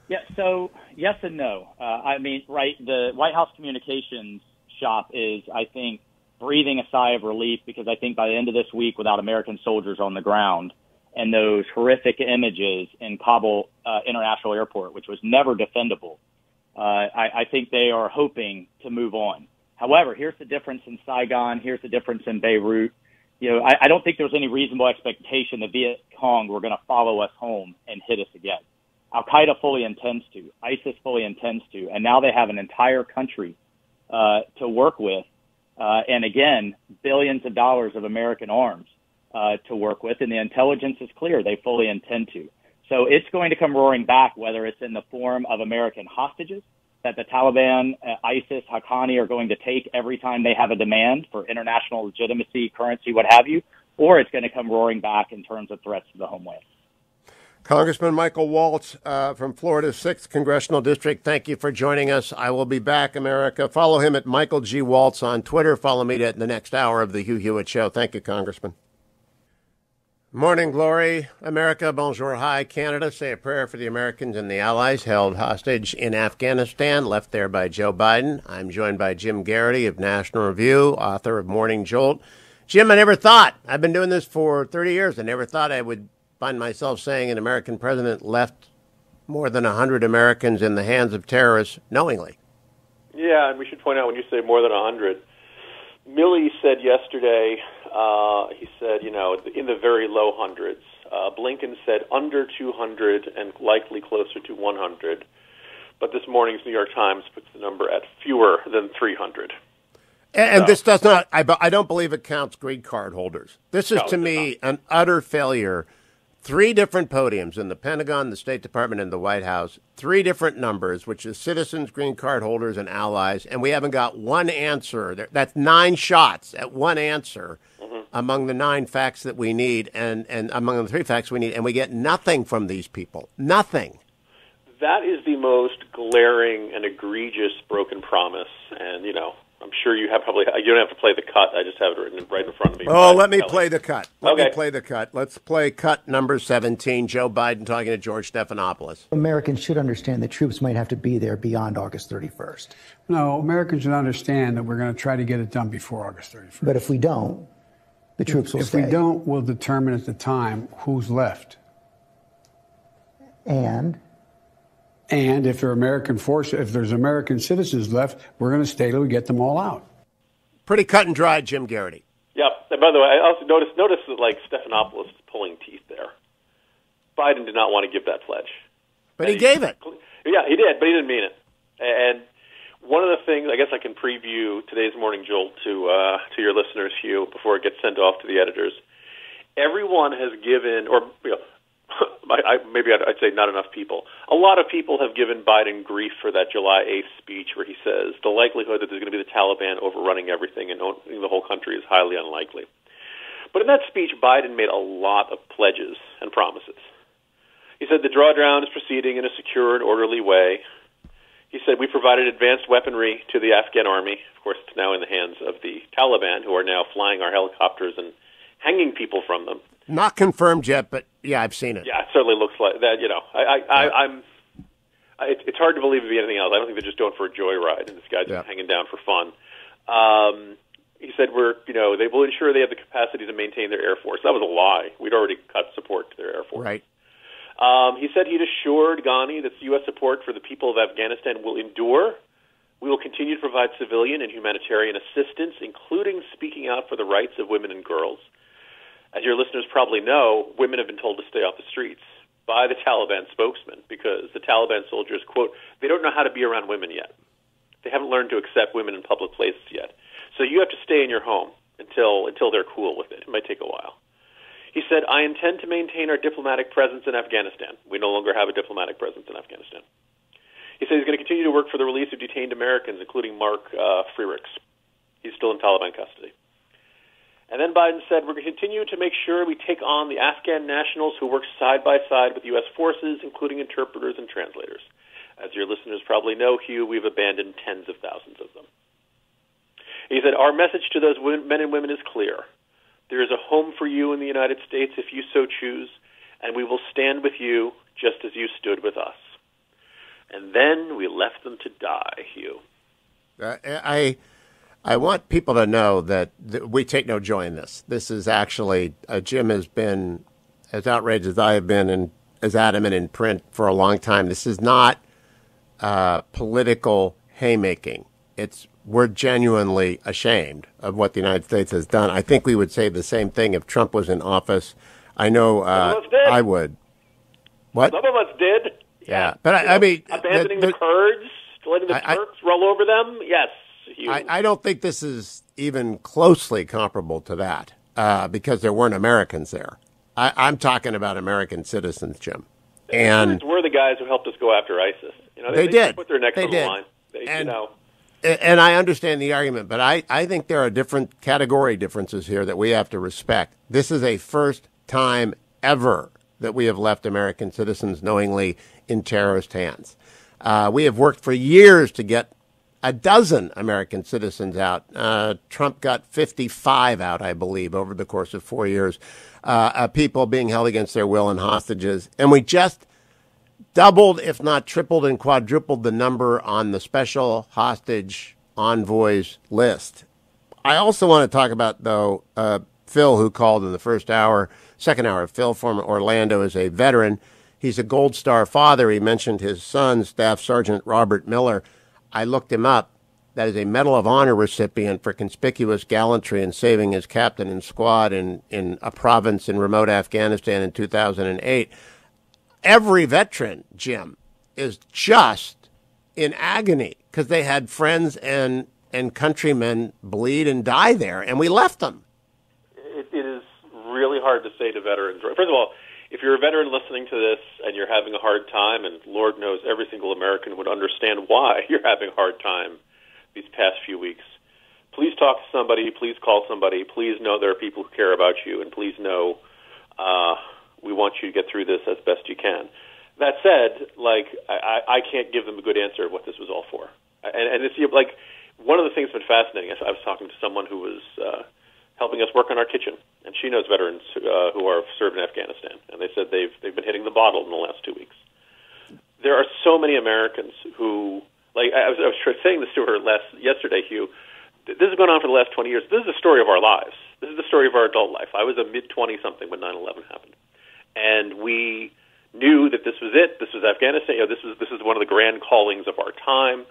Yeah, so yes and no. The White House communications shop is, I think, breathing a sigh of relief, because I think by the end of this week, without American soldiers on the ground and those horrific images in Kabul International Airport, which was never defendable, I think they are hoping to move on. However, here's the difference in Saigon. Here's the difference in Beirut. I don't think there's any reasonable expectation the Viet Cong were going to follow us home and hit us again. Al-Qaeda fully intends to. ISIS fully intends to. And now they have an entire country to work with. And again, billions of dollars of American arms to work with. And the intelligence is clear. They fully intend to. So it's going to come roaring back, whether it's in the form of American hostages that the Taliban, ISIS, Haqqani are going to take every time they have a demand for international legitimacy, currency, what have you, or it's going to come roaring back in terms of threats to the homeland. Congressman Michael Waltz from Florida's 6th Congressional District, thank you for joining us. I will be back, America. Follow him at Michael G. Waltz on Twitter. Follow me at the next hour of the Hugh Hewitt Show. Thank you, Congressman. Morning glory, America. Bonjour, hi, Canada. Say a prayer for the Americans and the allies held hostage in Afghanistan, left there by Joe Biden. I'm joined by Jim Geraghty of National Review, author of Morning Jolt. Jim, I never thought, I've been doing this for 30 years, I never thought I would find myself saying an American president left more than 100 Americans in the hands of terrorists knowingly. Yeah, and we should point out when you say more than 100, Milley said yesterday, he said, in the very low hundreds. Blinken said under 200 and likely closer to 100. But this morning's New York Times puts the number at fewer than 300. And this does not, I don't believe it counts green card holders. This is, to me, an utter failure. 3 different podiums in the Pentagon, the State Department, and the White House. 3 different numbers, which is citizens, green card holders, and allies. And we haven't got one answer. That's 9 shots at one answer among the 9 facts that we need, and among the 3 facts we need. And we get nothing from these people. Nothing. That is the most glaring and egregious broken promise. And, I'm sure you don't have to play the cut. I just have it written right in front of me. Oh, let me play the cut. Let me play the cut. Let's play cut number 17, Joe Biden talking to George Stephanopoulos. Americans should understand that troops might have to be there beyond August 31st. No, Americans should understand that we're going to try to get it done before August 31st. But if we don't, the troops will stay. If we don't, we'll determine at the time who's left. And if there are American forces, if there's American citizens left, we're going to stay till we get them all out. Pretty cut and dry, Jim Geraghty. Yep. And by the way, I also noticed that Stephanopoulos is pulling teeth there. Biden did not want to give that pledge, but he gave it. Yeah, he did, but he didn't mean it. And one of the things, I guess, I can preview today's morning jolt to your listeners, Hugh, before it gets sent off to the editors. Everyone has given, or maybe I'd say not enough people. A lot of people have given Biden grief for that July 8th speech where he says the likelihood that there's going to be the Taliban overrunning everything and owning the whole country is highly unlikely. But in that speech, Biden made a lot of pledges and promises. He said the drawdown is proceeding in a secure and orderly way. He said we provided advanced weaponry to the Afghan army. Of course, it's now in the hands of the Taliban, who are now flying our helicopters and hanging people from them. Not confirmed yet, but yeah, I've seen it. Yeah, it certainly looks like that. It's hard to believe it'd be anything else. I don't think they're just going for a joyride, and this guy's just hanging down for fun. He said they will ensure they have the capacity to maintain their Air Force. That was a lie. We'd already cut support to their Air Force. Right. He said he'd assured Ghani that U.S. support for the people of Afghanistan will endure. We will continue to provide civilian and humanitarian assistance, including speaking out for the rights of women and girls. As your listeners probably know, women have been told to stay off the streets by the Taliban spokesman because the Taliban soldiers, quote, they don't know how to be around women yet. They haven't learned to accept women in public places yet. So you have to stay in your home until they're cool with it. It might take a while. He said, I intend to maintain our diplomatic presence in Afghanistan. We no longer have a diplomatic presence in Afghanistan. He said he's going to continue to work for the release of detained Americans, including Mark Freerichs. He's still in Taliban custody. And then Biden said, we're going to continue to make sure we take on the Afghan nationals who work side by side with U.S. forces, including interpreters and translators. As your listeners probably know, Hugh, we've abandoned tens of thousands of them. He said, our message to those men and women is clear. There is a home for you in the United States if you so choose, and we will stand with you just as you stood with us. And then we left them to die, Hugh. I want people to know that we take no joy in this. This is actually, Jim has been as outraged as I have been and as adamant in print for a long time. This is not political haymaking. We're genuinely ashamed of what the United States has done. I think we would say the same thing if Trump was in office. I know I would. What? Some of us did. Yeah. But I mean... Abandoning the Kurds, letting the Turks roll over them? Yes. I don't think this is even closely comparable to that because there weren't Americans there. I'm talking about American citizens, Jim. And we're the guys who helped us go after ISIS. They did. Put their necks on the line. And I understand the argument, but I think there are different category differences here that we have to respect. This is a first time ever that we have left American citizens knowingly in terrorist hands. We have worked for years to get a dozen American citizens out. Trump got 55 out, I believe, over the course of 4 years. People being held against their will and hostages. And we just doubled, if not tripled and quadrupled the number on the special hostage envoys list. I also want to talk about, though, Phil, who called in the second hour. Phil from Orlando is a veteran. He's a Gold Star father. He mentioned his son, Staff Sergeant Robert Miller. I looked him up. That is a Medal of Honor recipient for conspicuous gallantry in saving his captain and squad in a province in remote Afghanistan in 2008. Every veteran, Jim, is just in agony because they had friends and countrymen bleed and die there, and we left them. It is really hard to say to veterans. First of all, if you're a veteran listening to this and you're having a hard time, and Lord knows every single American would understand why you're having a hard time these past few weeks, please talk to somebody, please call somebody, please know there are people who care about you, and please know we want you to get through this as best you can. That said, I can't give them a good answer of what this was all for. And it's one of the things that's been fascinating. I was talking to someone who was helping us work on our kitchen, and she knows veterans who are served in Afghanistan, and they said they've been hitting the bottle in the last 2 weeks. There are so many Americans who, I was saying this to her yesterday, Hugh. This has gone on for the last 20 years. This is the story of our lives. This is the story of our adult life. I was a mid-20-something when 9/11 happened, and we knew that this was it. This was Afghanistan. This is one of the grand callings of our time.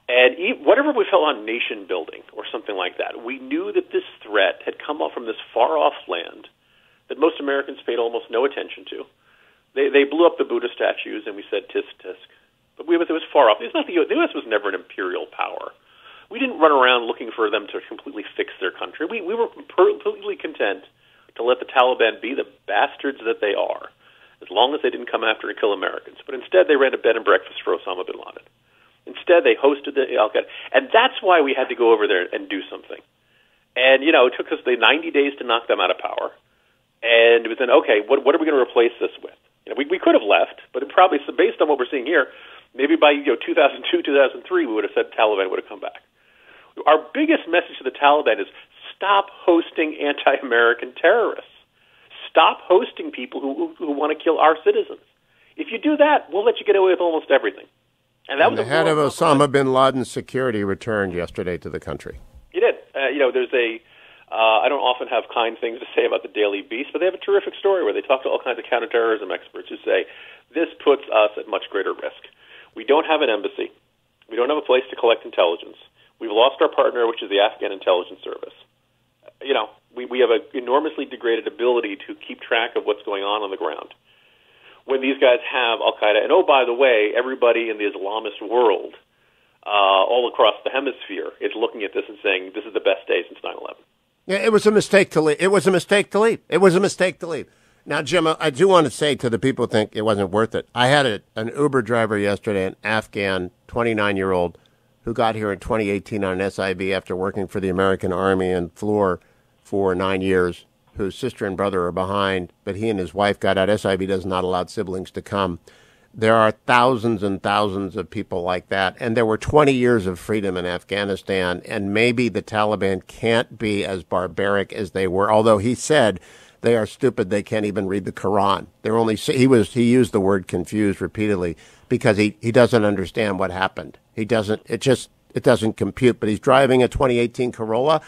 And whatever we felt on nation building or something like that, we knew that this threat had come up from this far-off land that most Americans paid almost no attention to. They blew up the Buddha statues, and we said tisk tisk. But it was far off. It's not the U.S. was never an imperial power. We didn't run around looking for them to completely fix their country. We were completely content to let the Taliban be the bastards that they are, as long as they didn't come after and kill Americans. But instead, they ran a bed and breakfast for Osama bin Laden. Instead, they hosted the Al-Qaeda. And that's why we had to go over there and do something. And, it took us the 90 days to knock them out of power. And it was then, okay, what are we going to replace this with? We could have left, but it probably, so based on what we're seeing here, maybe by 2002, 2003, we would have said Taliban would have come back. Our biggest message to the Taliban is stop hosting anti-American terrorists. Stop hosting people who want to kill our citizens. If you do that, we'll let you get away with almost everything. And that was the head of Osama bin Laden's security returned yesterday to the country. He did. There's I don't often have kind things to say about the Daily Beast, but they have a terrific story where they talk to all kinds of counterterrorism experts who say this puts us at much greater risk. We don't have an embassy. We don't have a place to collect intelligence. We've lost our partner, which is the Afghan intelligence service. We have an enormously degraded ability to keep track of what's going on the ground. When these guys have Al-Qaeda, and by the way, everybody in the Islamist world, all across the hemisphere, is looking at this and saying, this is the best day since 9/11. Yeah, it was a mistake to leave. It was a mistake to leave. It was a mistake to leave. Now, Jim, I do want to say to the people who think it wasn't worth it, I had an Uber driver yesterday, an Afghan 29-year-old, who got here in 2018 on an SIV after working for the American Army and floor for 9 years, whose sister and brother are behind, but he and his wife got out. SIV does not allow siblings to come. There are thousands and thousands of people like that, and there were 20 years of freedom in Afghanistan, and maybe the Taliban can't be as barbaric as they were, although he said they are stupid, they can't even read the Quran. He used the word confused repeatedly because he doesn't understand what happened. It doesn't compute, but he's driving a 2018 Corolla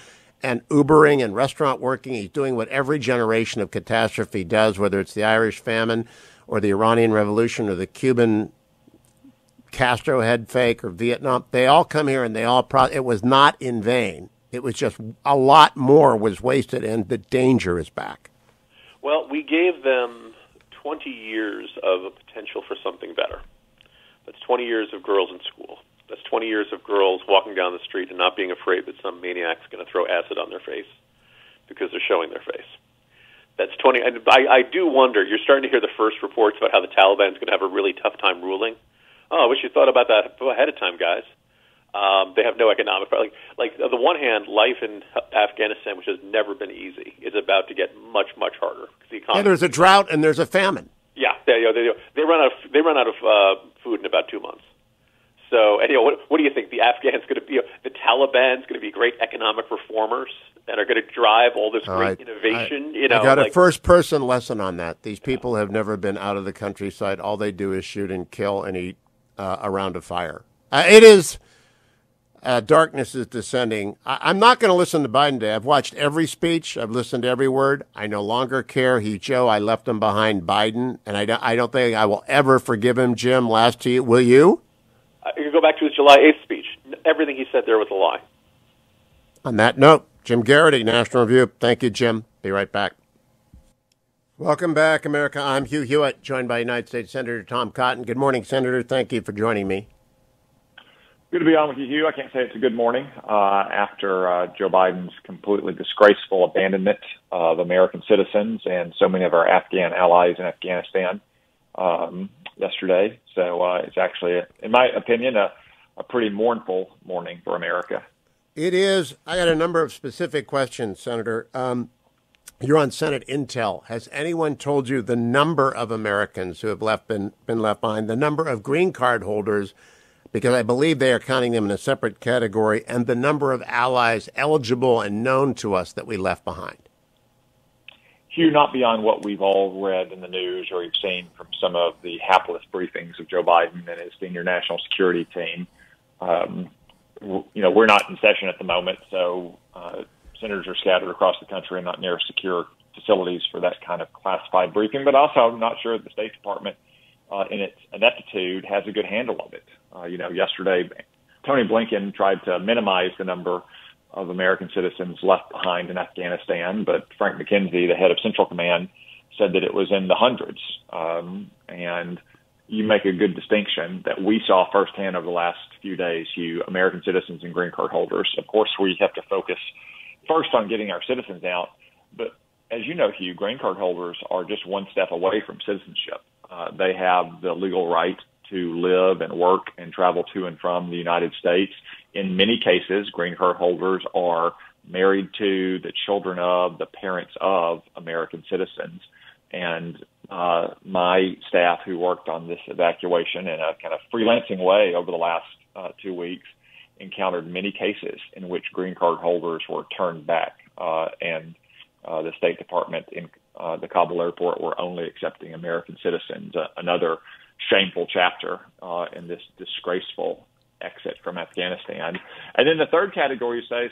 and Ubering and restaurant working. He's doing what every generation of catastrophe does, whether it's the Irish famine or the Iranian Revolution or the Cuban Castro head fake or Vietnam. They all come here and it was not in vain. It was just a lot more was wasted, and the danger is back. Well, we gave them 20 years of a potential for something better. That's 20 years of girls in school. That's 20 years of girls walking down the street and not being afraid that some maniac's going to throw acid on their face because they're showing their face. That's 20. And I do wonder, you're starting to hear the first reports about how the Taliban's going to have a really tough time ruling. Oh, I wish you thought about that ahead of time, guys. They have no economic... Like on the one hand, life in Afghanistan, which has never been easy, is about to get much, much harder. The economy, there's a drought and there's a famine. Yeah, they run out of food in about 2 months. So, and what do you think? The Afghans going to be, the Taliban's going to be great economic reformers and are going to drive all this great innovation? I got a first-person lesson on that. These people have never been out of the countryside. All they do is shoot and kill and eat around a fire. Darkness is descending. I'm not going to listen to Biden today. I've watched every speech. I've listened to every word. I no longer care. I left him behind Biden, and I don't think I will ever forgive him, Jim. Last to you. Will you? You can go back to his July 8th speech. Everything he said there was a lie. On that note, Jim Geraghty, National Review. Thank you, Jim. Be right back. Welcome back, America. I'm Hugh Hewitt, joined by United States Senator Tom Cotton. Good morning, Senator. Thank you for joining me. Good to be on with you, Hugh. I can't say it's a good morning after Joe Biden's completely disgraceful abandonment of American citizens and so many of our Afghan allies in Afghanistan yesterday. So it's actually, in my opinion, a pretty mournful morning for America. It is. I got a number of specific questions, Senator. You're on Senate Intel. Has anyone told you the number of Americans who have been left behind, the number of green card holders, because I believe they are counting them in a separate category, and the number of allies eligible and known to us that we left behind? Hugh, not beyond what we've all read in the news or we've seen from some of the hapless briefings of Joe Biden and his senior national security team. We're not in session at the moment, so senators are scattered across the country and not near secure facilities for that kind of classified briefing. But also, I'm not sure the State Department, in its ineptitude, has a good handle of it. Yesterday, Tony Blinken tried to minimize the number of American citizens left behind in Afghanistan, but Frank McKenzie, the head of Central Command, said that it was in the hundreds. And you make a good distinction that we saw firsthand over the last few days, Hugh, American citizens and green card holders. Of course, we have to focus first on getting our citizens out. But as you know, Hugh, green card holders are just one step away from citizenship. They have the legal right to live and work and travel to and from the United States. In many cases, green card holders are married to, the children of, the parents of American citizens. And my staff who worked on this evacuation in a kind of freelancing way over the last 2 weeks encountered many cases in which green card holders were turned back. And the State Department in the Kabul airport were only accepting American citizens. Another shameful chapter in this disgraceful exit from Afghanistan. And then the third category, you say,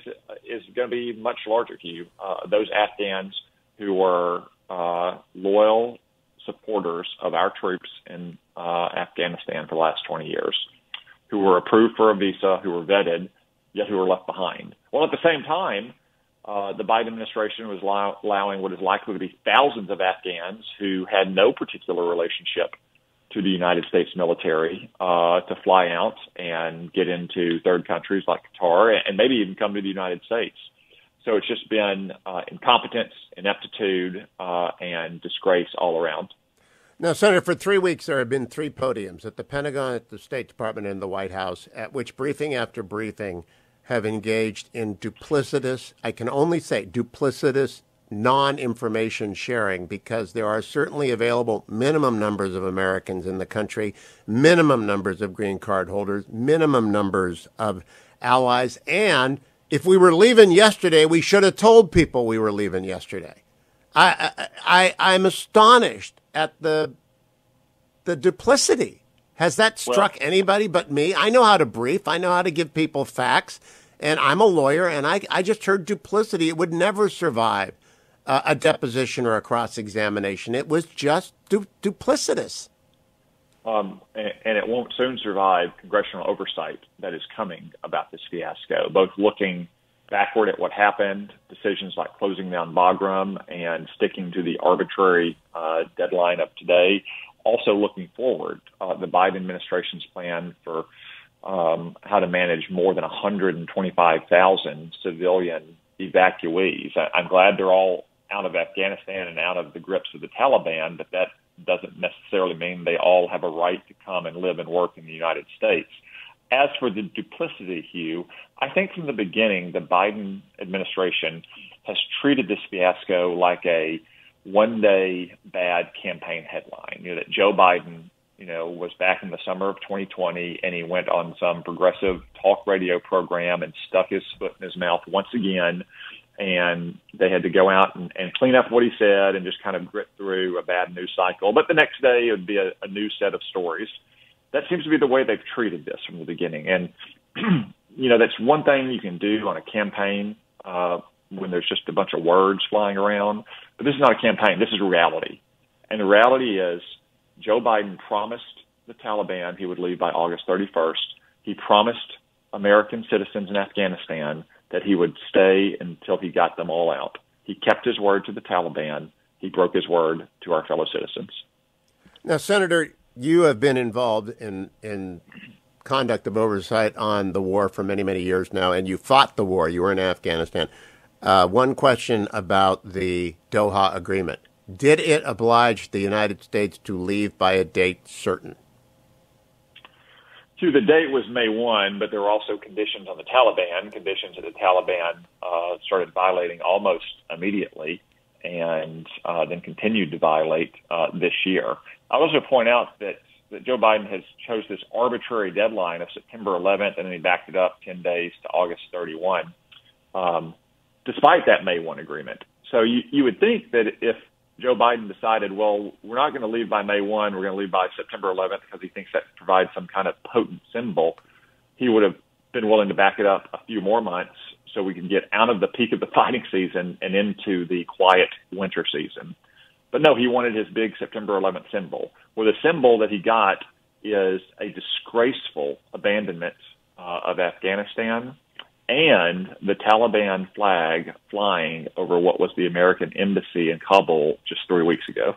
is going to be much larger, Hugh. Those Afghans who were loyal supporters of our troops in Afghanistan for the last 20 years, who were approved for a visa, who were vetted, yet who were left behind. Well, at the same time, the Biden administration was allowing what is likely to be thousands of Afghans who had no particular relationship to the United States military to fly out and get into third countries like Qatar and maybe even come to the United States. So it's just been incompetence, ineptitude, and disgrace all around. Now, Senator, for 3 weeks there have been 3 podiums at the Pentagon, at the State Department, and the White House, at which briefing after briefing have engaged in duplicitous, I can only say duplicitous, non-information sharing, because there are certainly available minimum numbers of Americans in the country, minimum numbers of green card holders, minimum numbers of allies, and if we were leaving yesterday, we should have told people we were leaving yesterday. I'm astonished at the duplicity. Has that struck anybody but me? I know how to brief. I know how to give people facts, and I'm a lawyer, and I just heard duplicity. It would never survive a deposition or a cross-examination. It was just duplicitous. And it won't soon survive congressional oversight that is coming about this fiasco, both looking backward at what happened, decisions like closing down Bagram and sticking to the arbitrary deadline of today, also looking forward, the Biden administration's plan for how to manage more than 125,000 civilian evacuees. I'm glad they're all out of Afghanistan and out of the grips of the Taliban, but that doesn't necessarily mean they all have a right to come and live and work in the United States. As for the duplicity, Hugh, I think from the beginning, the Biden administration has treated this fiasco like a one-day bad campaign headline. That Joe Biden, was back in the summer of 2020, and he went on some progressive talk radio program and stuck his foot in his mouth once again, and they had to go out and clean up what he said and just kind of grit through a bad news cycle. But the next day, it would be a new set of stories. That seems to be the way they've treated this from the beginning. And, that's one thing you can do on a campaign when there's just a bunch of words flying around. But this is not a campaign. This is reality. And the reality is Joe Biden promised the Taliban he would leave by August 31st. He promised American citizens in Afghanistan that he would stay until he got them all out. He kept his word to the Taliban. He broke his word to our fellow citizens. Now, Senator, you have been involved in conduct of oversight on the war for many, many years now, and you fought the war. You were in Afghanistan. One question about the Doha Agreement. Did it oblige the United States to leave by a date certain? To the date was May 1, but there were also conditions on the Taliban, conditions that the Taliban started violating almost immediately and then continued to violate this year. I'll also point out that Joe Biden has chose this arbitrary deadline of September 11th, and then he backed it up 10 days to August 31, despite that May 1 agreement. So you would think that if Joe Biden decided, well, we're not going to leave by May 1, we're going to leave by September 11th because he thinks that provides some kind of potent symbol, he would have been willing to back it up a few more months so we can get out of the peak of the fighting season and into the quiet winter season. But no, he wanted his big September 11th symbol. Well, the symbol that he got is a disgraceful abandonment of Afghanistan and the Taliban flag flying over what was the American embassy in Kabul just 3 weeks ago.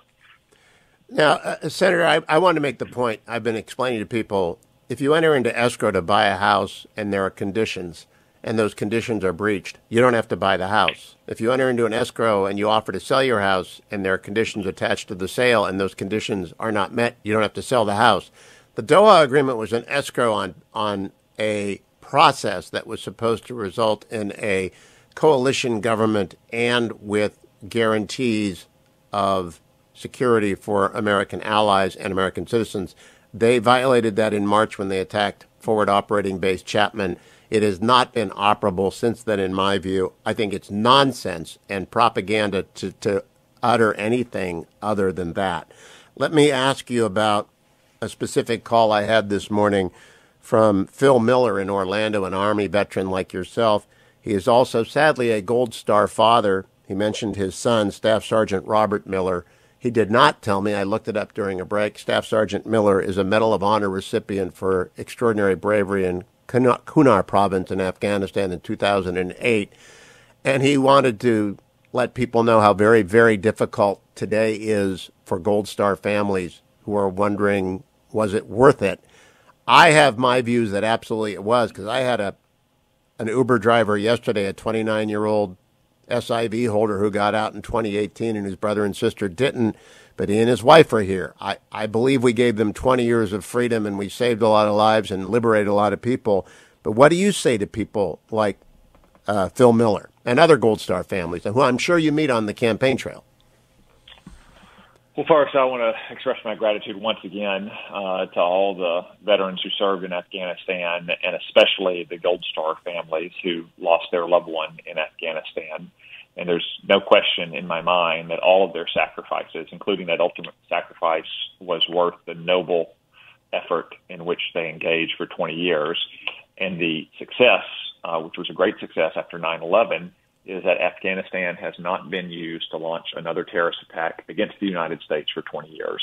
Now, Senator, I want to make the point I've been explaining to people. If you enter into escrow to buy a house and there are conditions, and those conditions are breached, you don't have to buy the house. If you enter into an escrow and you offer to sell your house and there are conditions attached to the sale and those conditions are not met, you don't have to sell the house. The Doha Agreement was an escrow on a process that was supposed to result in a coalition government and with guarantees of security for American allies and American citizens. They violated that in March when they attacked Forward Operating Base Chapman. It has not been operable since then, in my view. I think it's nonsense and propaganda to utter anything other than that. Let me ask you about a specific call I had this morning from Phil Miller in Orlando, an Army veteran like yourself. He is also, sadly, a Gold Star father. He mentioned his son, Staff Sergeant Robert Miller. He did not tell me, I looked it up during a break, Staff Sergeant Miller is a Medal of Honor recipient for extraordinary bravery in Kunar province in Afghanistan in 2008. And he wanted to let people know how very, very difficult today is for Gold Star families who are wondering, was it worth it? I have my views that absolutely it was, because I had an Uber driver yesterday, a 29-year-old SIV holder who got out in 2018 and whose brother and sister didn't, but he and his wife are here. I believe we gave them 20 years of freedom and we saved a lot of lives and liberated a lot of people. But what do you say to people like Phil Miller and other Gold Star families, who I'm sure you meet on the campaign trail? Well, first, I want to express my gratitude once again to all the veterans who served in Afghanistan, and especially the Gold Star families who lost their loved one in Afghanistan. And there's no question in my mind that all of their sacrifices, including that ultimate sacrifice, was worth the noble effort in which they engaged for 20 years. And the success, which was a great success after 9/11, is that Afghanistan has not been used to launch another terrorist attack against the United States for 20 years.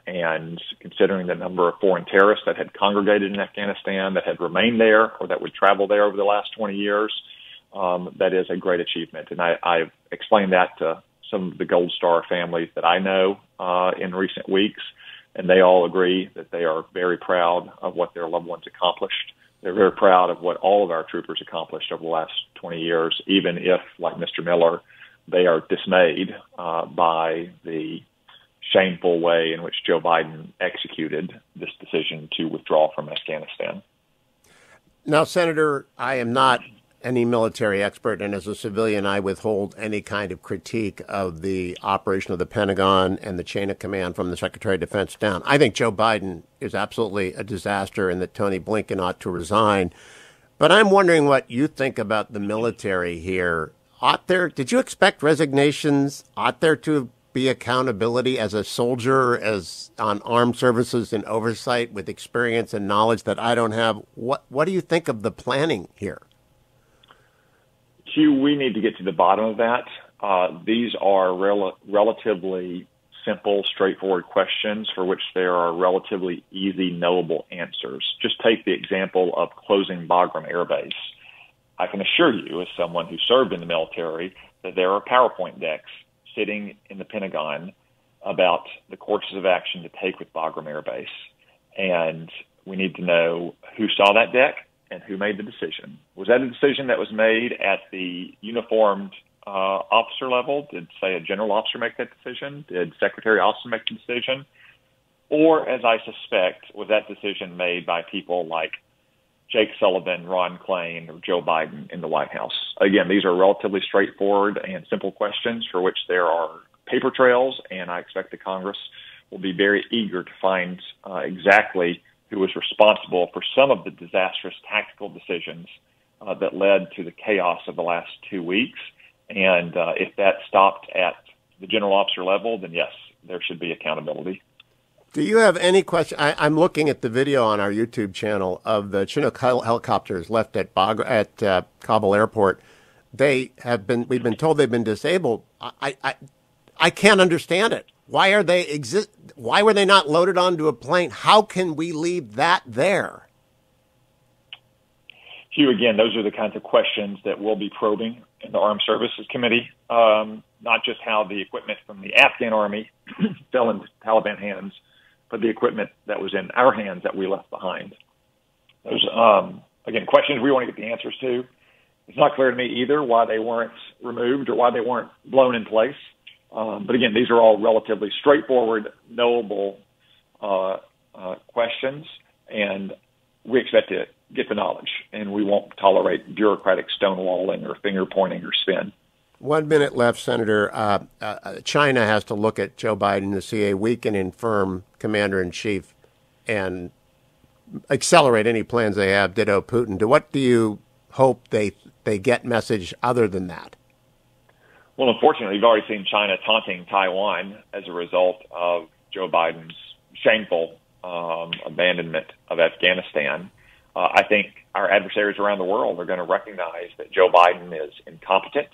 And considering the number of foreign terrorists that had congregated in Afghanistan, that had remained there, or that would travel there over the last 20 years, that is a great achievement. And I've explained that to some of the Gold Star families that I know in recent weeks, and they all agree that they are very proud of what their loved ones accomplished. They're very proud of what all of our troopers accomplished over the last 20 years, even if, like Mr. Miller, they are dismayed by the shameful way in which Joe Biden executed this decision to withdraw from Afghanistan. Now, Senator, I am not any military expert, and as a civilian, I withhold any kind of critique of the operation of the Pentagon and the chain of command from the Secretary of Defense down. I think Joe Biden is absolutely a disaster and that Tony Blinken ought to resign. But I'm wondering what you think about the military here. Did you expect resignations? Ought there to be accountability as a soldier, as on armed services and oversight with experience and knowledge that I don't have? What do you think of the planning here? Hugh, we need to get to the bottom of that. These are relatively simple, straightforward questions for which there are relatively easy, knowable answers. Just take the example of closing Bagram Air Base. I can assure you, as someone who served in the military, that there are PowerPoint decks sitting in the Pentagon about the courses of action to take with Bagram Air Base. And we need to know who saw that deck and who made the decision. Was that a decision that was made at the uniformed officer level? Did, say, a general officer make that decision? Did Secretary Austin make the decision? Or, as I suspect, was that decision made by people like Jake Sullivan, Ron Klain, or Joe Biden in the White House? Again, these are relatively straightforward and simple questions for which there are paper trails, and I expect the Congress will be very eager to find exactly who was responsible for some of the disastrous tactical decisions that led to the chaos of the last 2 weeks. And if that stopped at the general officer level, then yes, there should be accountability. Do you have any question? I'm looking at the video on our YouTube channel of the Chinook helicopters left at Kabul airport. We've been told they've been disabled. I can't understand it. Why are they Why were they not loaded onto a plane? How can we leave that there? Hugh, again, those are the kinds of questions that we'll be probing in the Armed Services Committee. Not just how the equipment from the Afghan army fell into Taliban hands, but the equipment that was in our hands that we left behind. Those, again, questions we want to get the answers to. It's not clear to me either why they weren't removed or why they weren't blown in place. But again, these are all relatively straightforward, knowable questions, and we expect to get the knowledge, and we won't tolerate bureaucratic stonewalling or finger pointing or spin. 1 minute left, Senator. China has to look at Joe Biden to see a weak and infirm commander-in-chief and accelerate any plans they have. Ditto Putin. What do you hope they get message other than that? Well, unfortunately, we've already seen China taunting Taiwan as a result of Joe Biden's shameful abandonment of Afghanistan. I think our adversaries around the world are going to recognize that Joe Biden is incompetent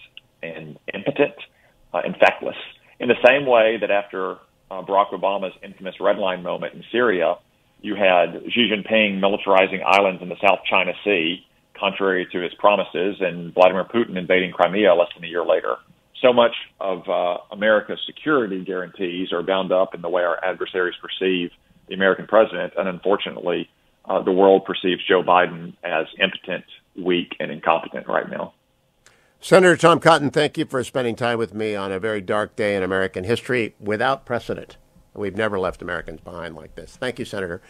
and impotent and feckless. In the same way that after Barack Obama's infamous Red Line moment in Syria, you had Xi Jinping militarizing islands in the South China Sea, contrary to his promises, and Vladimir Putin invading Crimea less than a year later. So much of America's security guarantees are bound up in the way our adversaries perceive the American president, and unfortunately, the world perceives Joe Biden as impotent, weak, and incompetent right now. Senator Tom Cotton, thank you for spending time with me on a very dark day in American history without precedent. We've never left Americans behind like this. Thank you, Senator.